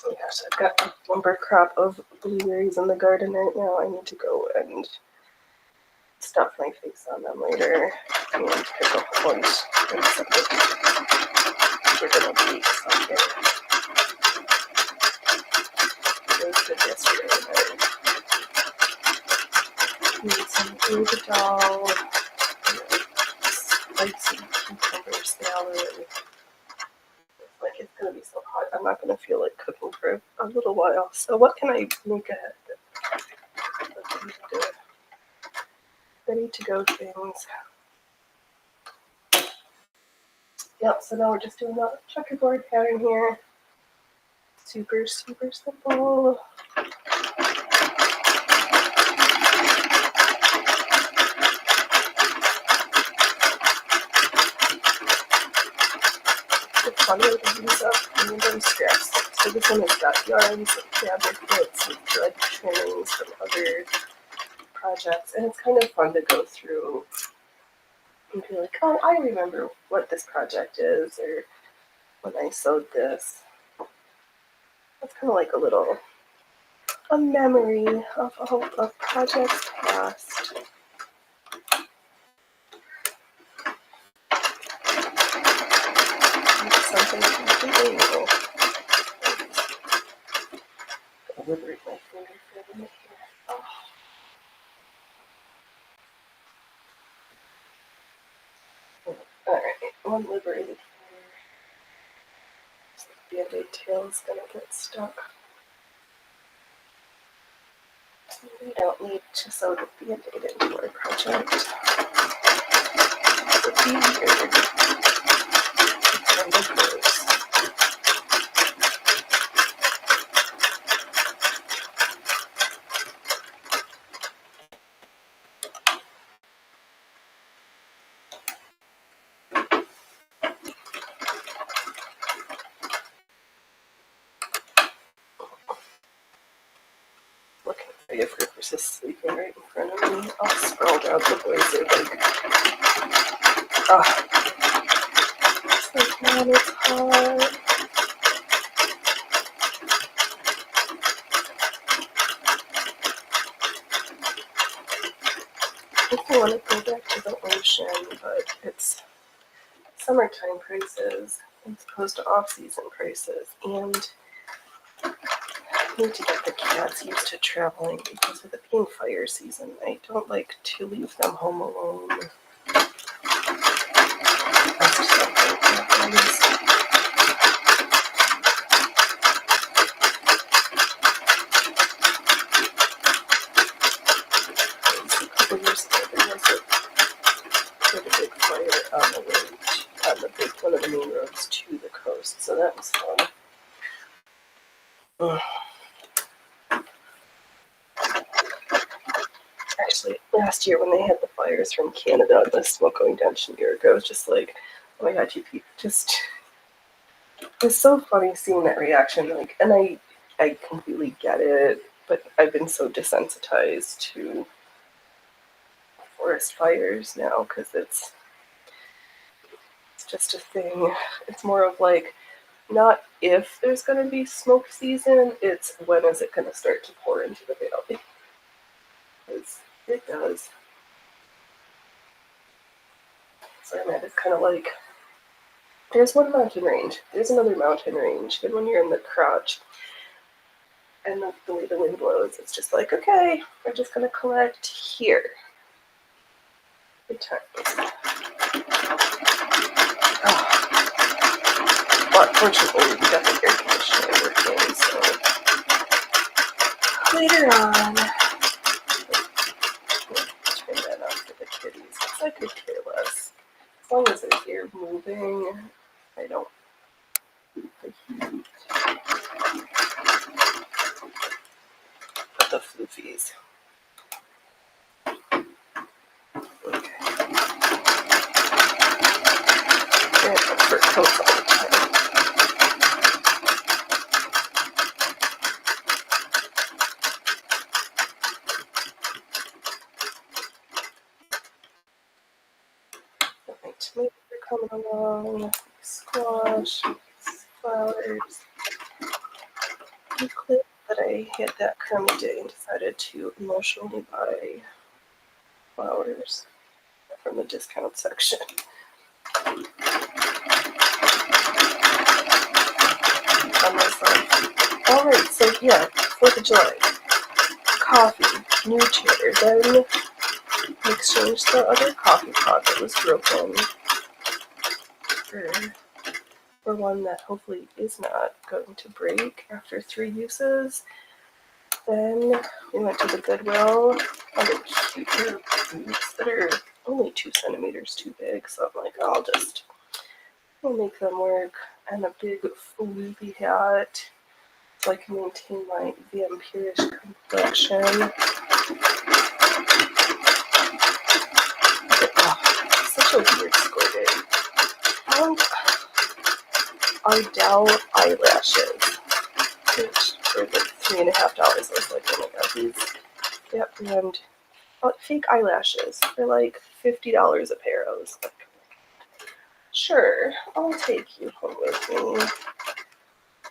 Gosh, I've got a lumber crop of blueberries in the garden right now. I need to go and stuff my face on them later and pick up a bunch. We're going to bake something. It was good yesterday, but need some vegetable, spicy cucumber salad. Like, it's going to be so hot. I'm not going to feel like cooking for a little while. So what can I make ahead? Ready to go things. Yep, so now we're just doing a checkerboard pattern here. Super, super simple. fun way to use up random scraps. So this one has got yarns, fabric bits, and thread trimmings from other projects, and it's kind of fun to go through and be like, oh, I remember what this project is, or when I sewed this. It's kind of like a memory of projects past. Something completely new. I'll liberate my finger for a minute here. Oh. Alright, one liberated finger. The Band-Aid tail is gonna get stuck. We don't need to sew the Band-Aid into our project. The finger kind of goes. If Rivers is sleeping right in front of me, I'll scroll down the boys are like, oh, it's like, man, it's hard. If you want to go back to the ocean, but it's summertime prices as opposed to off-season prices, and I need to get the cats used to traveling because with it being fire season, I don't like to leave them home alone. That's just something that happens. A couple years ago, there was quite a big fire on the road, on the big one of the main roads to the coast, so that was fun. Actually, last year when they had the fires from Canada and the smoke going down to New York, I was just like, oh my god, you people just... It was so funny seeing that reaction, like, and I completely get it, but I've been so desensitized to forest fires now because it's just a thing. It's more of like, not if there's going to be smoke season, it's when is it going to start to pour into the valley. Because it does. So I'm at, it's kind of like, there's one mountain range, there's another mountain range, and when you're in the crotch, and the way the wind blows, it's just like, okay, we're just going to collect here. Good times. Oh. But fortunately, we got the air conditioner working, so later on, turn that off for the kitties, because I could care less. As long as they're here moving, I don't need the heat. But the floofies. Okay. Yeah, for coats all the time. My tomatoes are coming along. Squash, flowers. The clip that I had that crummy day and decided to emotionally buy flowers from the discount section. On myself. Alright, so yeah, 4th of July. Coffee, new chair. Then I exchanged the other coffee pot that was broken for one that hopefully is not going to break after 3 uses. Then we went to the Goodwill, found a cute pair of boots that are only 2 centimeters too big, so I'm like, I'll make them work. And a big floopy hat so I can maintain my vampirish complexion. Such a weird score day. Idell eyelashes, which were like $3.50. I was like, oh my god, these, yep, and fake eyelashes for like $50 a pair. I was like, sure, I'll take you home with me.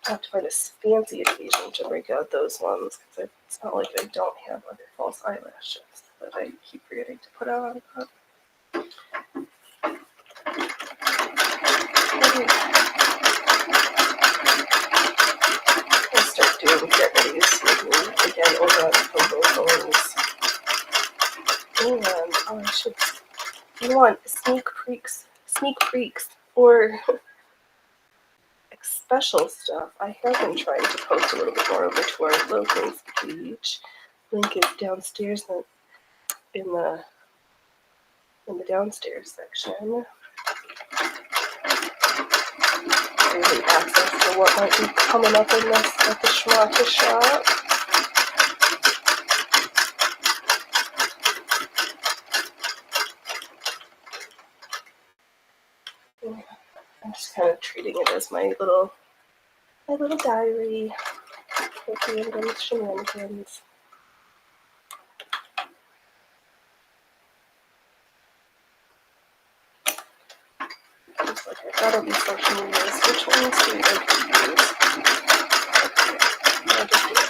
I have to find a fancy occasion to break out those ones, because it's not like I don't have other false eyelashes that I keep forgetting to put on. But I'll start doing get readies with me again over on Coco Phones. And I should, you want sneak peeks, or special stuff. I have been trying to post a little bit more over to our locals page. Link is downstairs in the downstairs section. Really access to what might be coming up in this at the Schmacka shop. I'm just kind of treating it as my little diary with random shenanigans. Looks like I gotta be social medias. Which ones do you like to use? I'll just do it.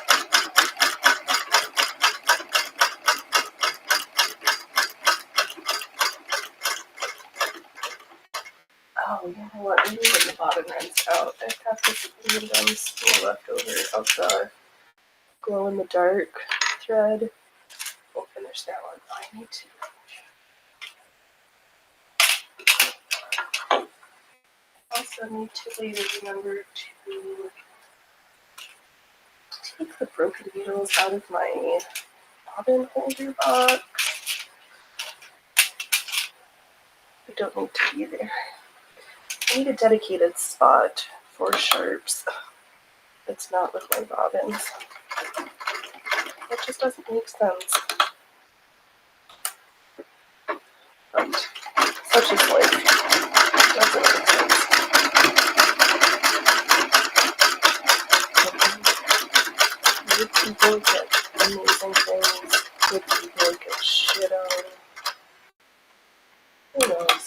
Oh, you know what? Maybe get the bottom ends out. I've got this random spool left over of the glow in the dark thread. We'll finish that one. I need to. Also need to later remember to take the broken needles out of my bobbin holder box. They don't need to be there. I need a dedicated spot for sharps. It's not with my bobbins. That just doesn't make sense. But such is life. Doesn't make sense. Good people get amazing things. Good people get shit on. Who knows?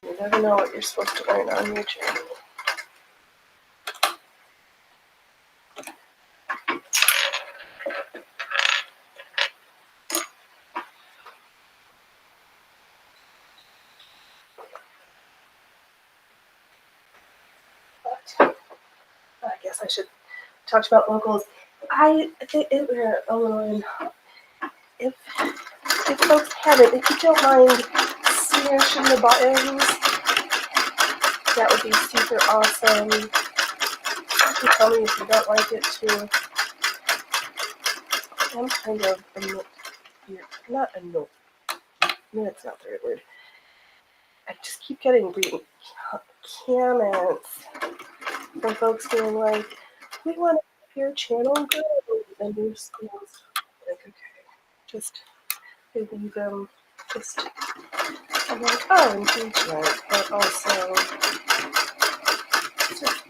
You never know what you're supposed to learn on your journey. But I guess I should talk about locals. If folks haven't, if you don't mind smashing the buttons, that would be super awesome. You can tell me if you don't like it too. I'm kind of not annoyed. No, that's not the right word. I just keep getting comments from folks being like, we want to have your channel grow and your schools. Like, okay, just they leave them. Just I'm like, oh, engagement, but also just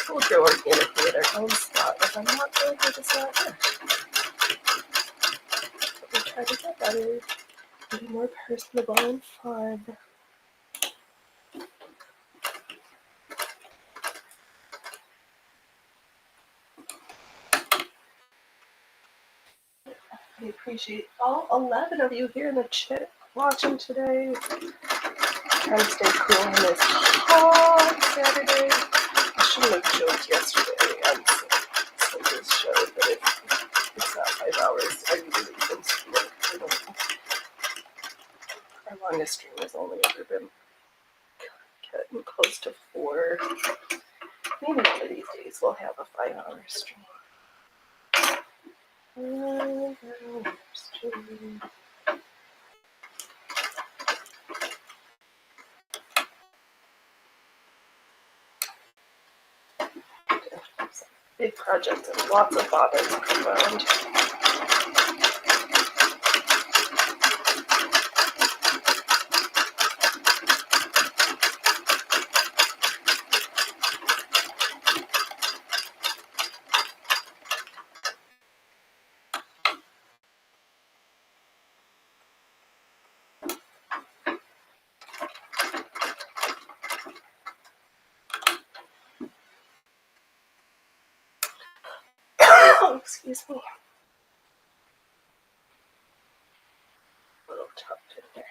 we'll grow organically at our own spot. If I'm not good, we're just not good. But we try to get better, be more personable and fun. I appreciate all 11 of you here in the chat watching today. Trying to stay cool on this hot Saturday. I shouldn't have joked yesterday on Sunday's show, but it's not 5 hours. I really been streaming. Our longest stream has only ever been getting close to 4. Maybe one of these days we'll have a 5-hour stream. Big project and lots of bobbins around. Excuse me. A little tucked in there.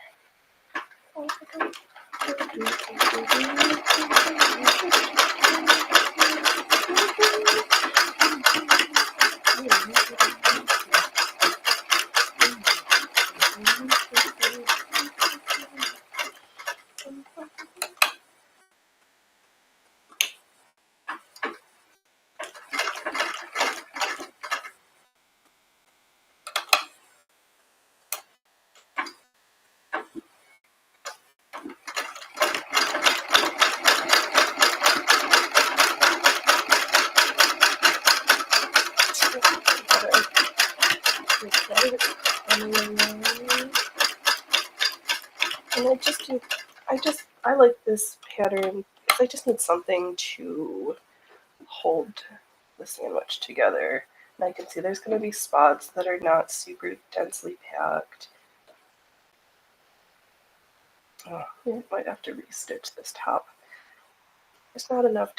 And I like this pattern. I just need something to hold the sandwich together. And I can see there's going to be spots that are not super densely packed. Oh, I might have to restitch this top. There's not enough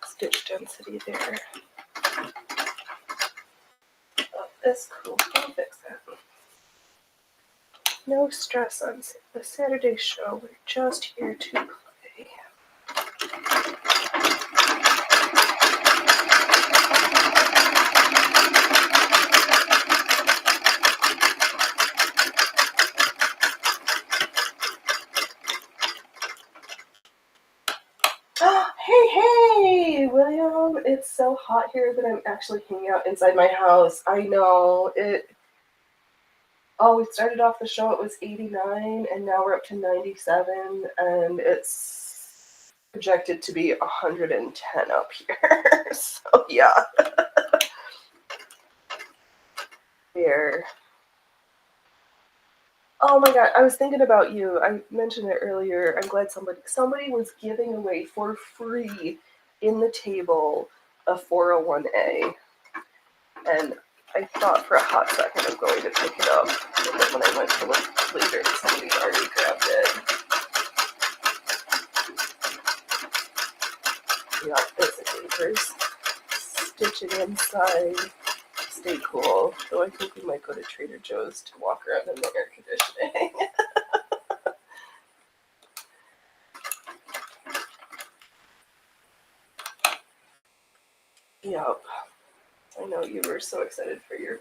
stitch density there. Oh, that's cool. I'll fix that. No stress on the Saturday show. We're just here to play. Hey, William! It's so hot here that I'm actually hanging out inside my house. I know it. Oh, we started off the show, it was 89, and now we're up to 97, and it's projected to be 110 up here. So, yeah. There. Oh my god, I was thinking about you. I mentioned it earlier. I'm glad somebody was giving away for free in the table a 401A. And I thought for a hot second of going to pick it up, but then when I went to look later, somebody already grabbed it. Yeah, basically, there's stitching inside. Stay cool. Though I think we might go to Trader Joe's to walk around in the air conditioning. Yup. I know you were so excited for your.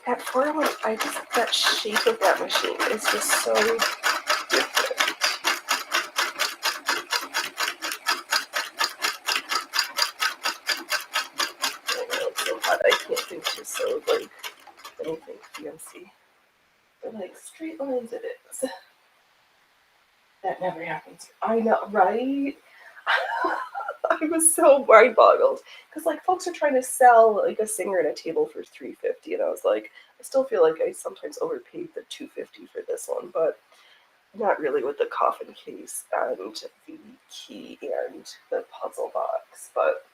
At 401, that shape of that machine is just so different. I know it's so hot. I can't think to sew like anything fancy. But like straight lines it is. That never happens. I know, right? I was so mind boggled because like folks are trying to sell like a singer and a table for $350, and I was like, I still feel like I sometimes overpaid the $250 for this one, but not really with the coffin case and the key and the puzzle box. But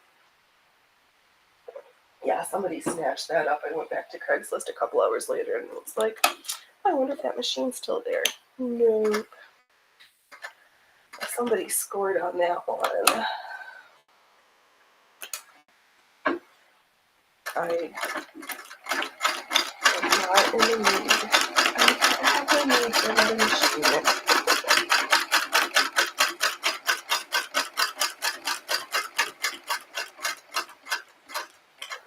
yeah, somebody snatched that up. I went back to Craigslist a couple hours later and was like, I wonder if that machine's still there. Nope. Somebody scored on that one. I am not in the mood. I have a need for another machine.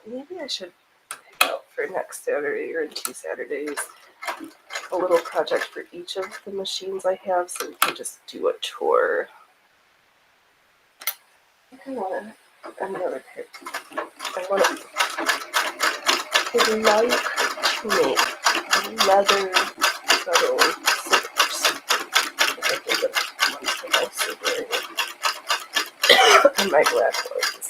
Maybe I should pick out for next Saturday or in 2 Saturdays a little project for each of the machines I have so we can just do a tour. I want another pair. I want to. I'd like to make leather subtle zippers. I think that's one thing I'm super and my black ones.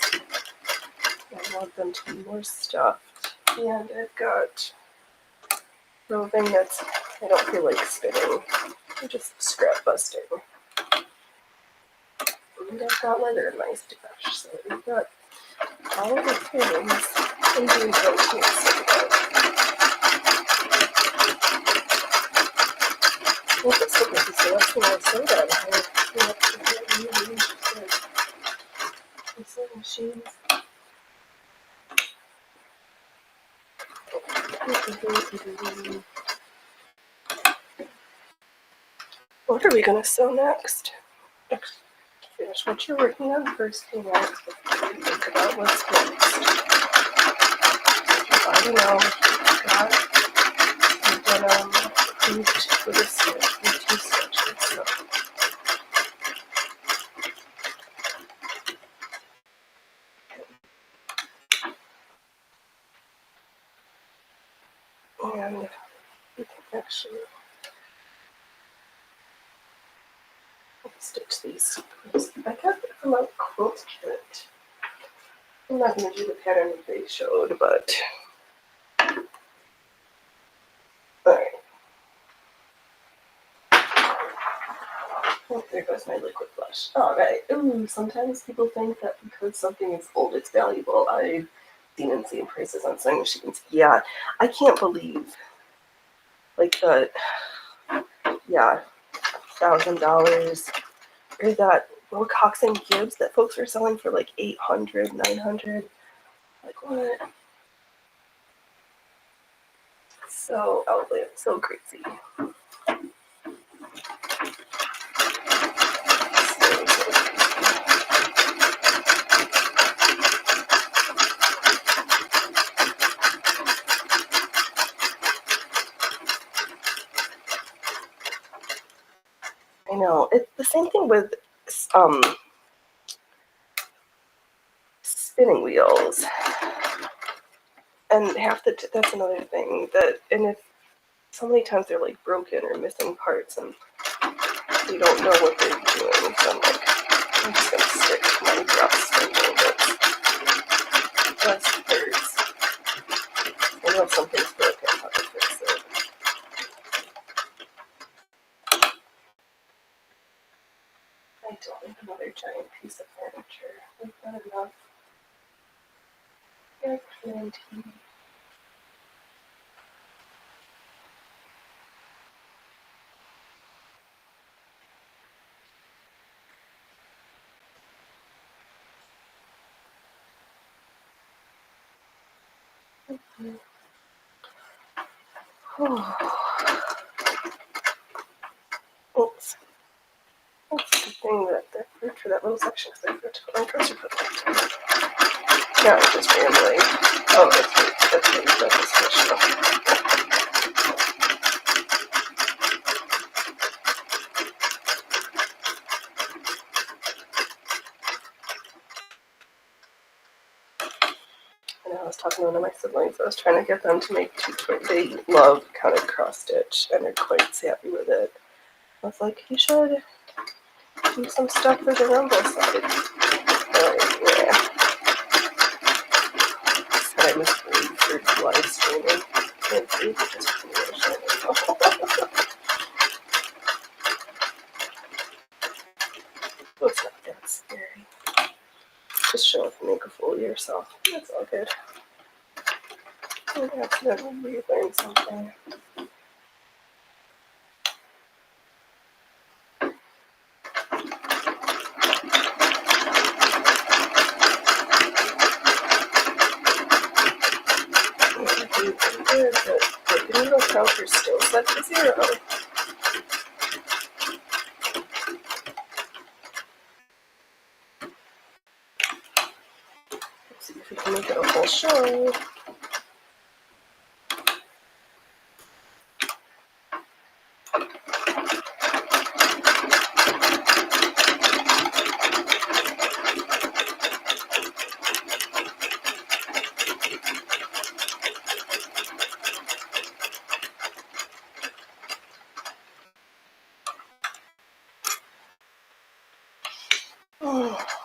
I want them to be more stuffed. And I've got roving that's, I don't feel like spinning. I'm just scrap busting. And I've got leather in my stash, so we've got all of the things and doing rotates. I think it's looking so last time I saw that. I have to get really interested in sewing machines. What are we gonna sew next? Finish what you're working on first thing next before you think about what's next. I don't know. We've been approved for this stitch with 2 stitches, so. And we can actually stitch these sequins. I got it from a quilt kit. I'm not going to do the pattern that they showed, but alright. Oh, there goes my liquid blush. Alright. Ooh, sometimes people think that because something is old, it's valuable. I've seen insane prices on sewing machines. Yeah, I can't believe. Like yeah, $1,000. Or that Wilcox and Gibbs that folks were selling for like $800, $900. Like what? So outlandish, so crazy. I know. It's the same thing with spinning wheels. And that's another thing that, and if so many times they're like broken or missing parts and you don't know what they're doing. So I'm like, I'm just gonna stick to my dress a little bit. Less hurts. I know if something's broken, how to fix it. I don't need another giant piece of furniture. We've got enough. Air plenty. Oops. That's the thing that for that little section because I forgot to put my cursor put back. Now I'm just rambling. Oh, that's right. That's special. And I was talking to one of my siblings. I was trying to get them to make they love kind of cross stitch and they're quite happy with it. I was like, you should do some stuff for the rumble side. Yeah. Said I was really for live streaming. And see, just well, it's not that scary. Just show up and make a fool of yourself. That's all good. I accidentally relearn something. Good, but the needle counter's still set to 0. Let's see if we can make it a whole show.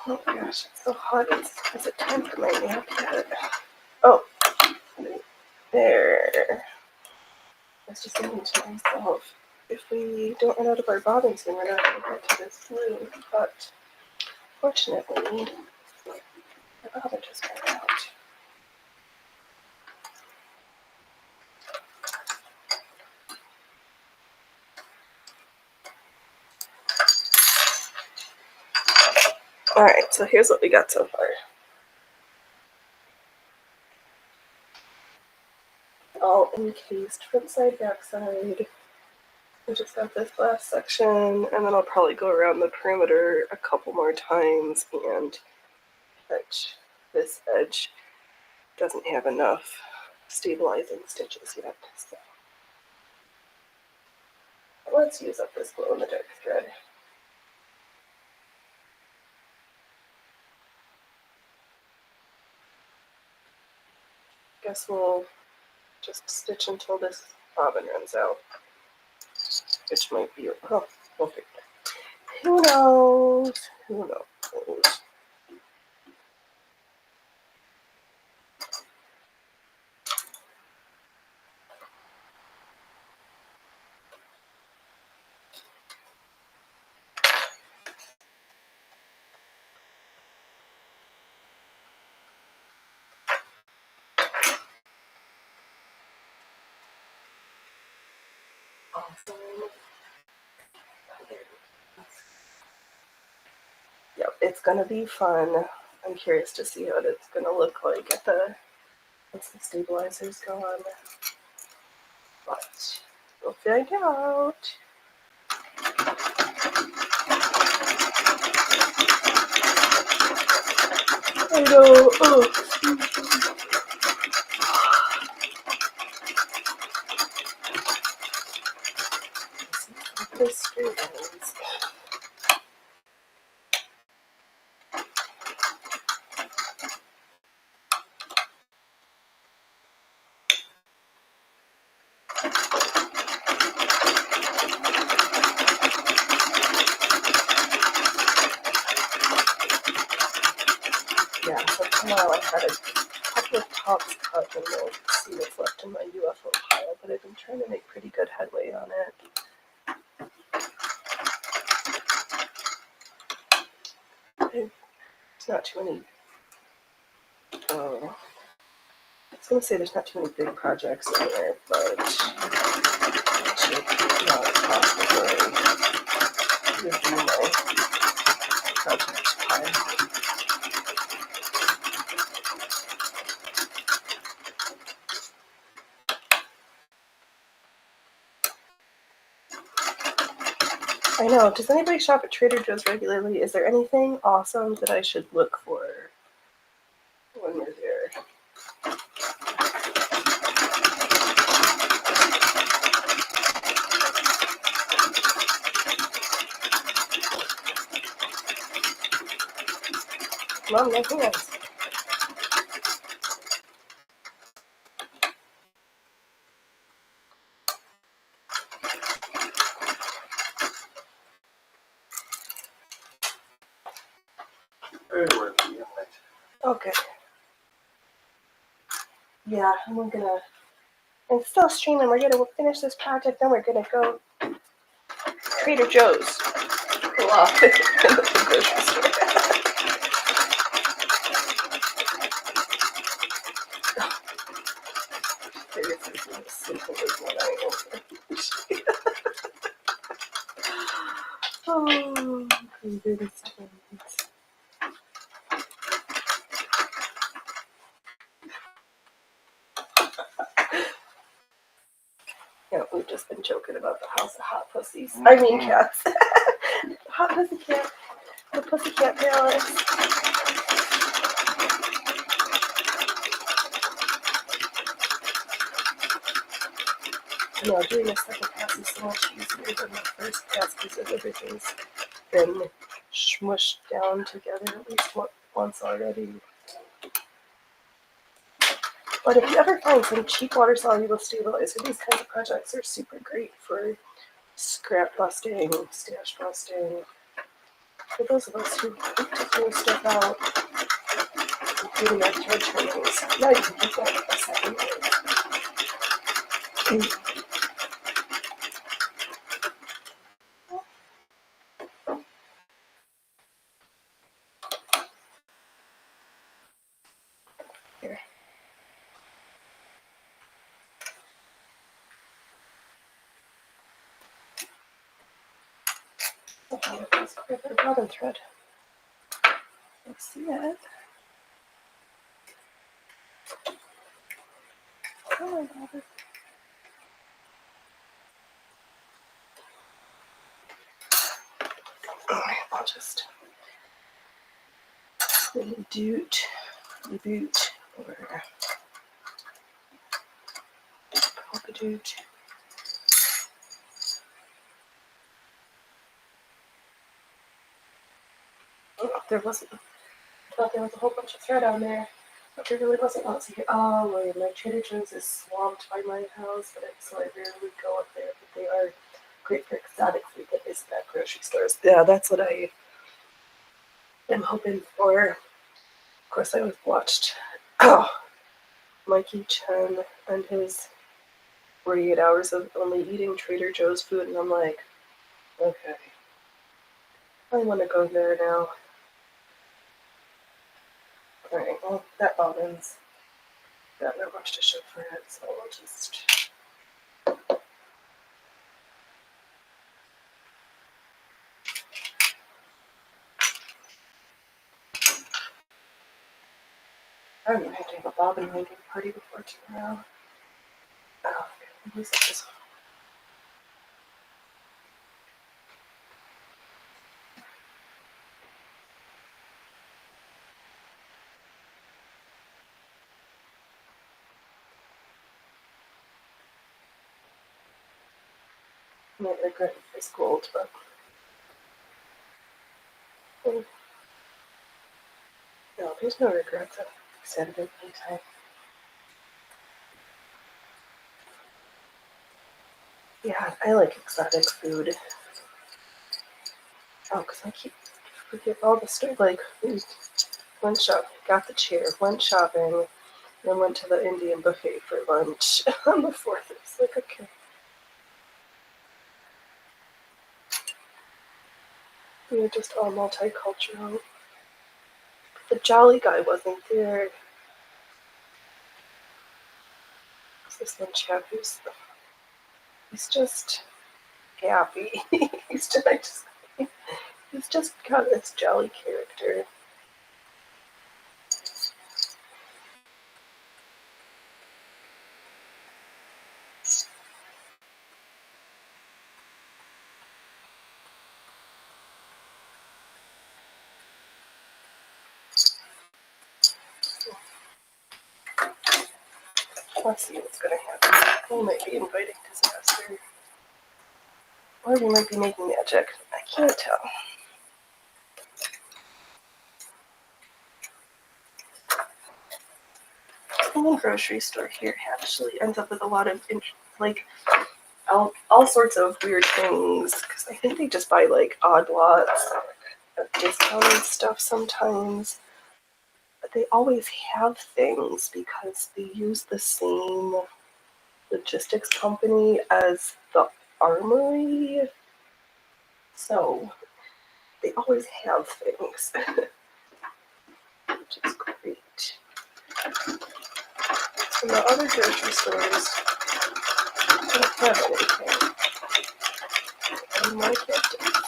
Oh my gosh, it's so hot. Is it time for my nap yet? Oh, there. I was just thinking to myself, if we don't run out of our bobbins, then we're not going to get to this blue. But fortunately, the bobbin just ran out. Alright, so here's what we got so far. all encased front side, back side. I just got this last section, and then I'll probably go around the perimeter a couple more times and catch this edge. Doesn't have enough stabilizing stitches yet. So let's use up this glow in the dark thread. Guess we'll just stitch until this bobbin runs out, which might be, oh, we'll figure it out. Who knows? Who knows? Awesome. Yep, it's gonna be fun. I'm curious to see what it's gonna look like at the once the stabilizer's gone. But we'll figure it out. I know. Oh. This straight lines. Yeah, so tomorrow I had a couple of tops cut and we'll see what's left in my UFO pile, but I've been trying to make pretty good headway on it. There's not too many. Oh, I was gonna say there's not too many big projects in there, but it should not possibly review my project pile. I know. Does anybody shop at Trader Joe's regularly? Is there anything awesome that I should look for when we're there? Mom, no hands. Okay. Yeah, and we're gonna. I'm still streaming. We're gonna finish this project, then we're gonna go Trader Joe's. Cool off in the grocery store. This is as simple as what I open. Oh, goodness. Yeah, we've just been joking about the house of hot pussies. I mean cats. Hot pussy cat. The Pussycat Palace. No, doing a second pass is so much easier than the first pass because everything's been smushed down together at least once already. But if you ever find some cheap water-soluble stabilizer, these kinds of projects are super great for scrap busting, stash busting. For those of us who like to throw stuff out, including our thread trainings, now you can get that a second way. Here. Okay, let's grab our bobbin thread. Let's see it. Oh, I love it. Alright, I'll just reboot, or polkadoot. Oh, there wasn't. I thought there was a whole bunch of thread on there, but there really wasn't. Let's see. Oh, wait, my Trader Joe's is swamped by my house, so I rarely go up there. But they are great for exotic food that isn't at grocery stores. Yeah, that's what I am hoping for. Of course, I watched Mikey Chen and his 48 hours of only eating Trader Joe's food, and I'm like, okay, I want to go there now. Alright, well, that bobbins. Got not much to show for it, so I'll just. I don't know how to have a bobbin making party before tomorrow. Oh, at least I just. I might regret if it's cold, but. No, there's no regrets. I'm excited at playtime. Yeah, I like exotic food. Oh, because I keep forget all the stuff. Like, went shopping, got the chair, went shopping, then went to the Indian buffet for lunch on the 4th. It's like, okay. We were just all multicultural. The jolly guy wasn't there. This one chap he's just happy. He's just got this jolly character. Let's see what's gonna happen. We might be inviting disaster. Or we might be making magic. I can't tell. The grocery store here actually ends up with a lot of like all sorts of weird things because I think they just buy like odd lots of discounted stuff sometimes. But they always have things because they use the same logistics company as the armory. So they always have things, which is great. So the other grocery stores don't have anything. And my kid does.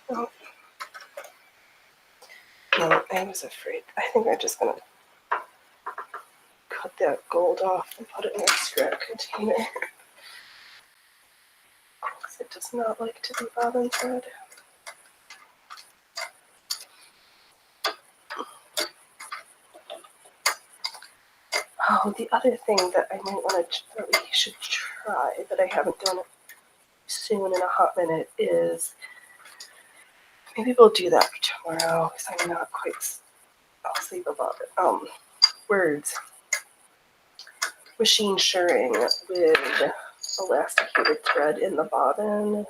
Oh. No, I was afraid. I think I'm just gonna cut that gold off and put it in a scrap container. Because it does not like to be bobbin thread. Oh, the other thing that I might want to, that we should try, but I haven't done it soon in a hot minute, is maybe we'll do that tomorrow because I'm not quite. I'll save about it. Words. Machine shirring with elasticated thread in the bobbin.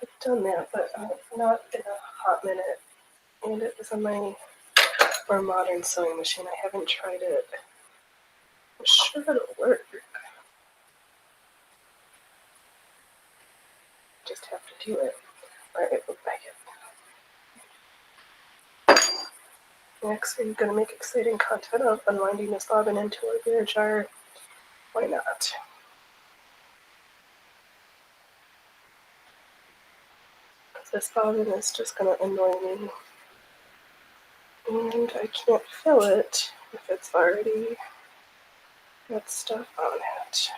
I've done that, but not in a hot minute. And it was on my more modern sewing machine. I haven't tried it. I'm sure it'll work. Just have to do it. Alright, we'll back it. Next, are you going to make exciting content of unwinding this bobbin into a beer jar? Why not? Because this bobbin is just going to annoy me. And I can't fill it if it's already got stuff on it.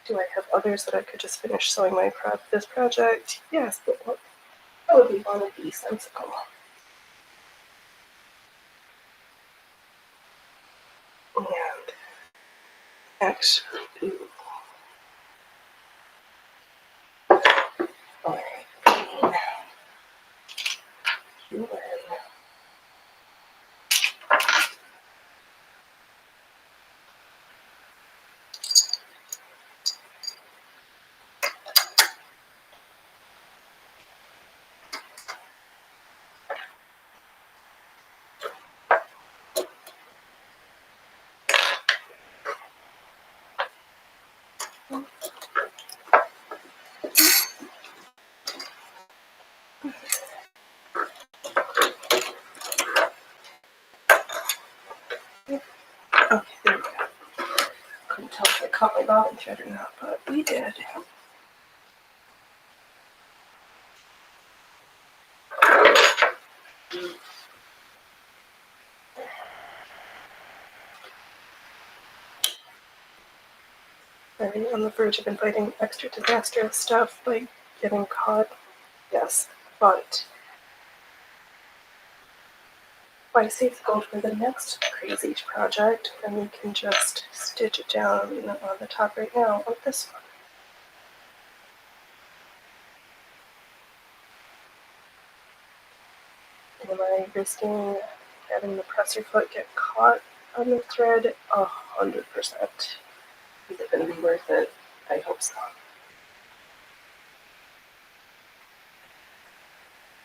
Do I have others that I could just finish sewing this project? Yes, but that would be one of these sensible. And actually, alright. Okay, there we go. Couldn't tell if I caught my bobbin thread or not, but we did. Are you on the verge of inviting extra disastrous stuff like getting caught? Yes, but why save the gold for the next crazy project when we can just stitch it down on the top right now of this one? Am I risking having the presser foot get caught on the thread? 100%. Is it going to be worth it? I hope so.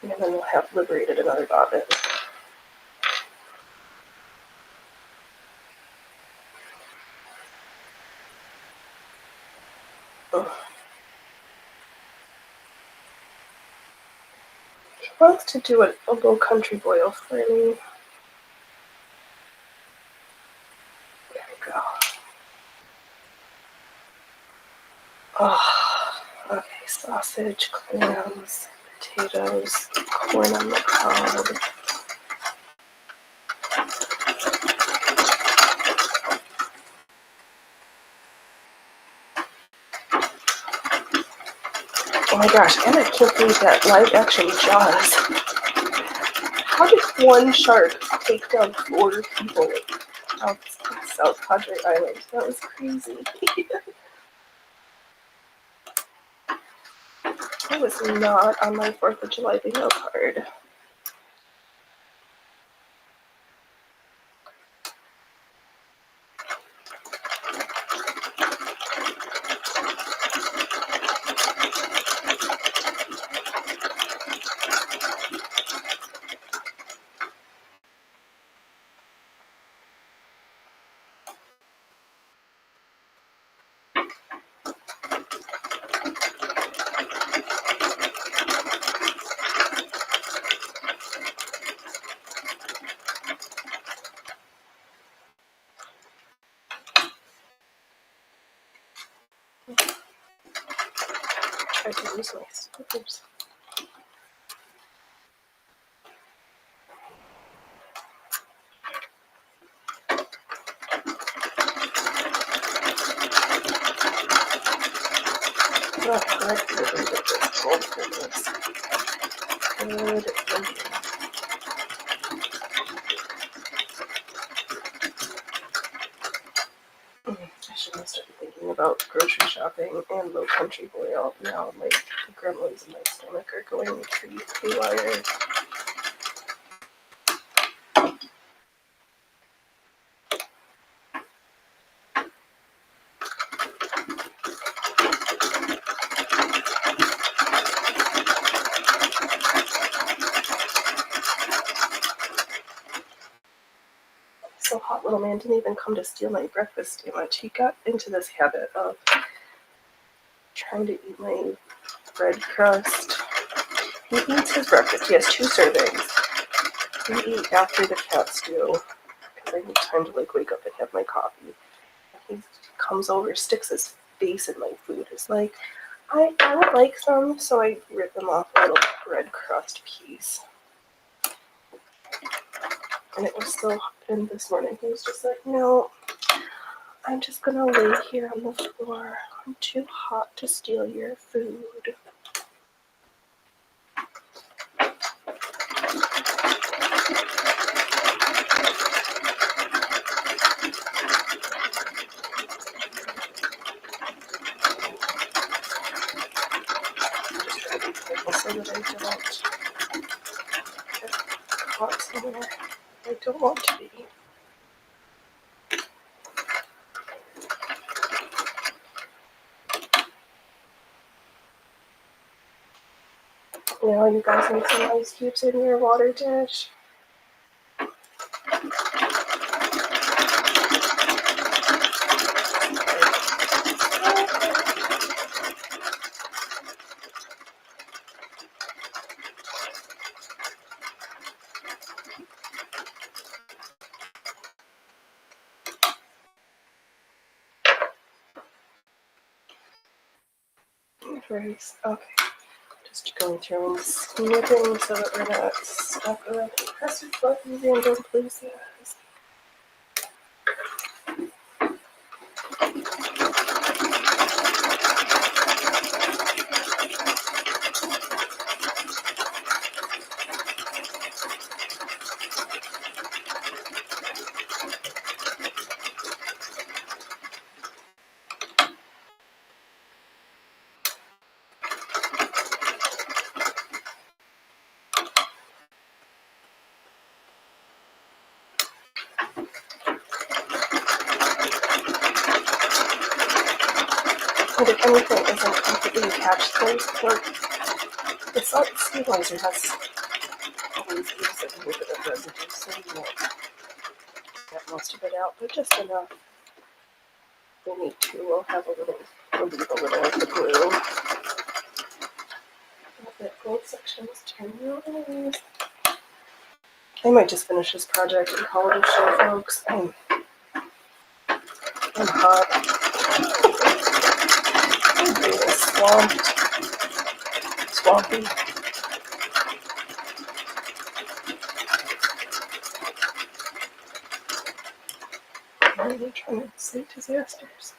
And then we'll have liberated another bobbin. Ugh. He wants to do a low country boil for me. There we go. Oh, okay, sausage, clams, potatoes, corn on the cob. Oh my gosh, and I can't believe that live action Jaws. How did one shark take down 4 people off South Padre Island? That was crazy. That was not on my 4th of July bingo card. Tried to use my slippers. Good. I should have started thinking about grocery shopping and low country boil. Now my gremlins in my stomach are going pretty haywire. So hot little man didn't even come to steal my breakfast too much. He got into this habit of trying to eat my bread crust He eats his breakfast. He has 2 servings. We eat after the cats do, because I need time to like wake up and have my coffee. He comes over, sticks his face in my food. It's like, I would like some, so I rip him off a little bread crust piece. And it was still in this morning. He was just like, no, I'm just gonna lay here on the floor. I'm too hot to steal your food. So that I don't get caught somewhere I don't want to be. Now you guys need some ice cubes in your water dish. Okay, just going through and snipping so that we're not stuck around. Press your buttons and don't please this. And if anything isn't completely attached to the salt stabilizer has always leaves a little bit of residue, so you won't get most of it out, but just enough. We need to. We'll leave a little of the glue. That gold section is turning away. I might just finish this project and call it a show, folks. I'm hot. I'm really swampy. I'm really trying to save disasters.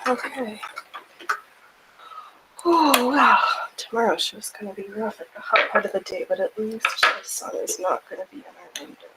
Okay. Oh, wow. Tomorrow's show's going to be rough at the hot part of the day, but at least the sun is not going to be in our window.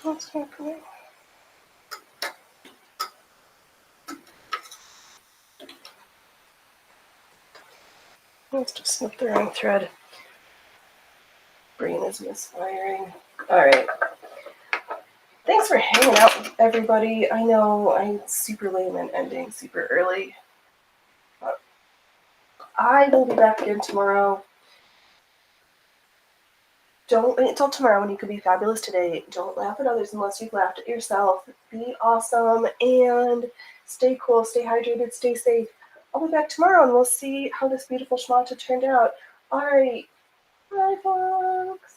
What's happening? I must have snipped the wrong thread. Brain is misfiring. Alright. Thanks for hanging out with everybody. I know I'm super lame and ending super early. But I will be back again tomorrow. Don't wait until tomorrow when you could be fabulous today. Don't laugh at others unless you've laughed at yourself. Be awesome and stay cool, stay hydrated, stay safe. I'll be back tomorrow and we'll see how this beautiful schmata turned out. All right. Bye, folks.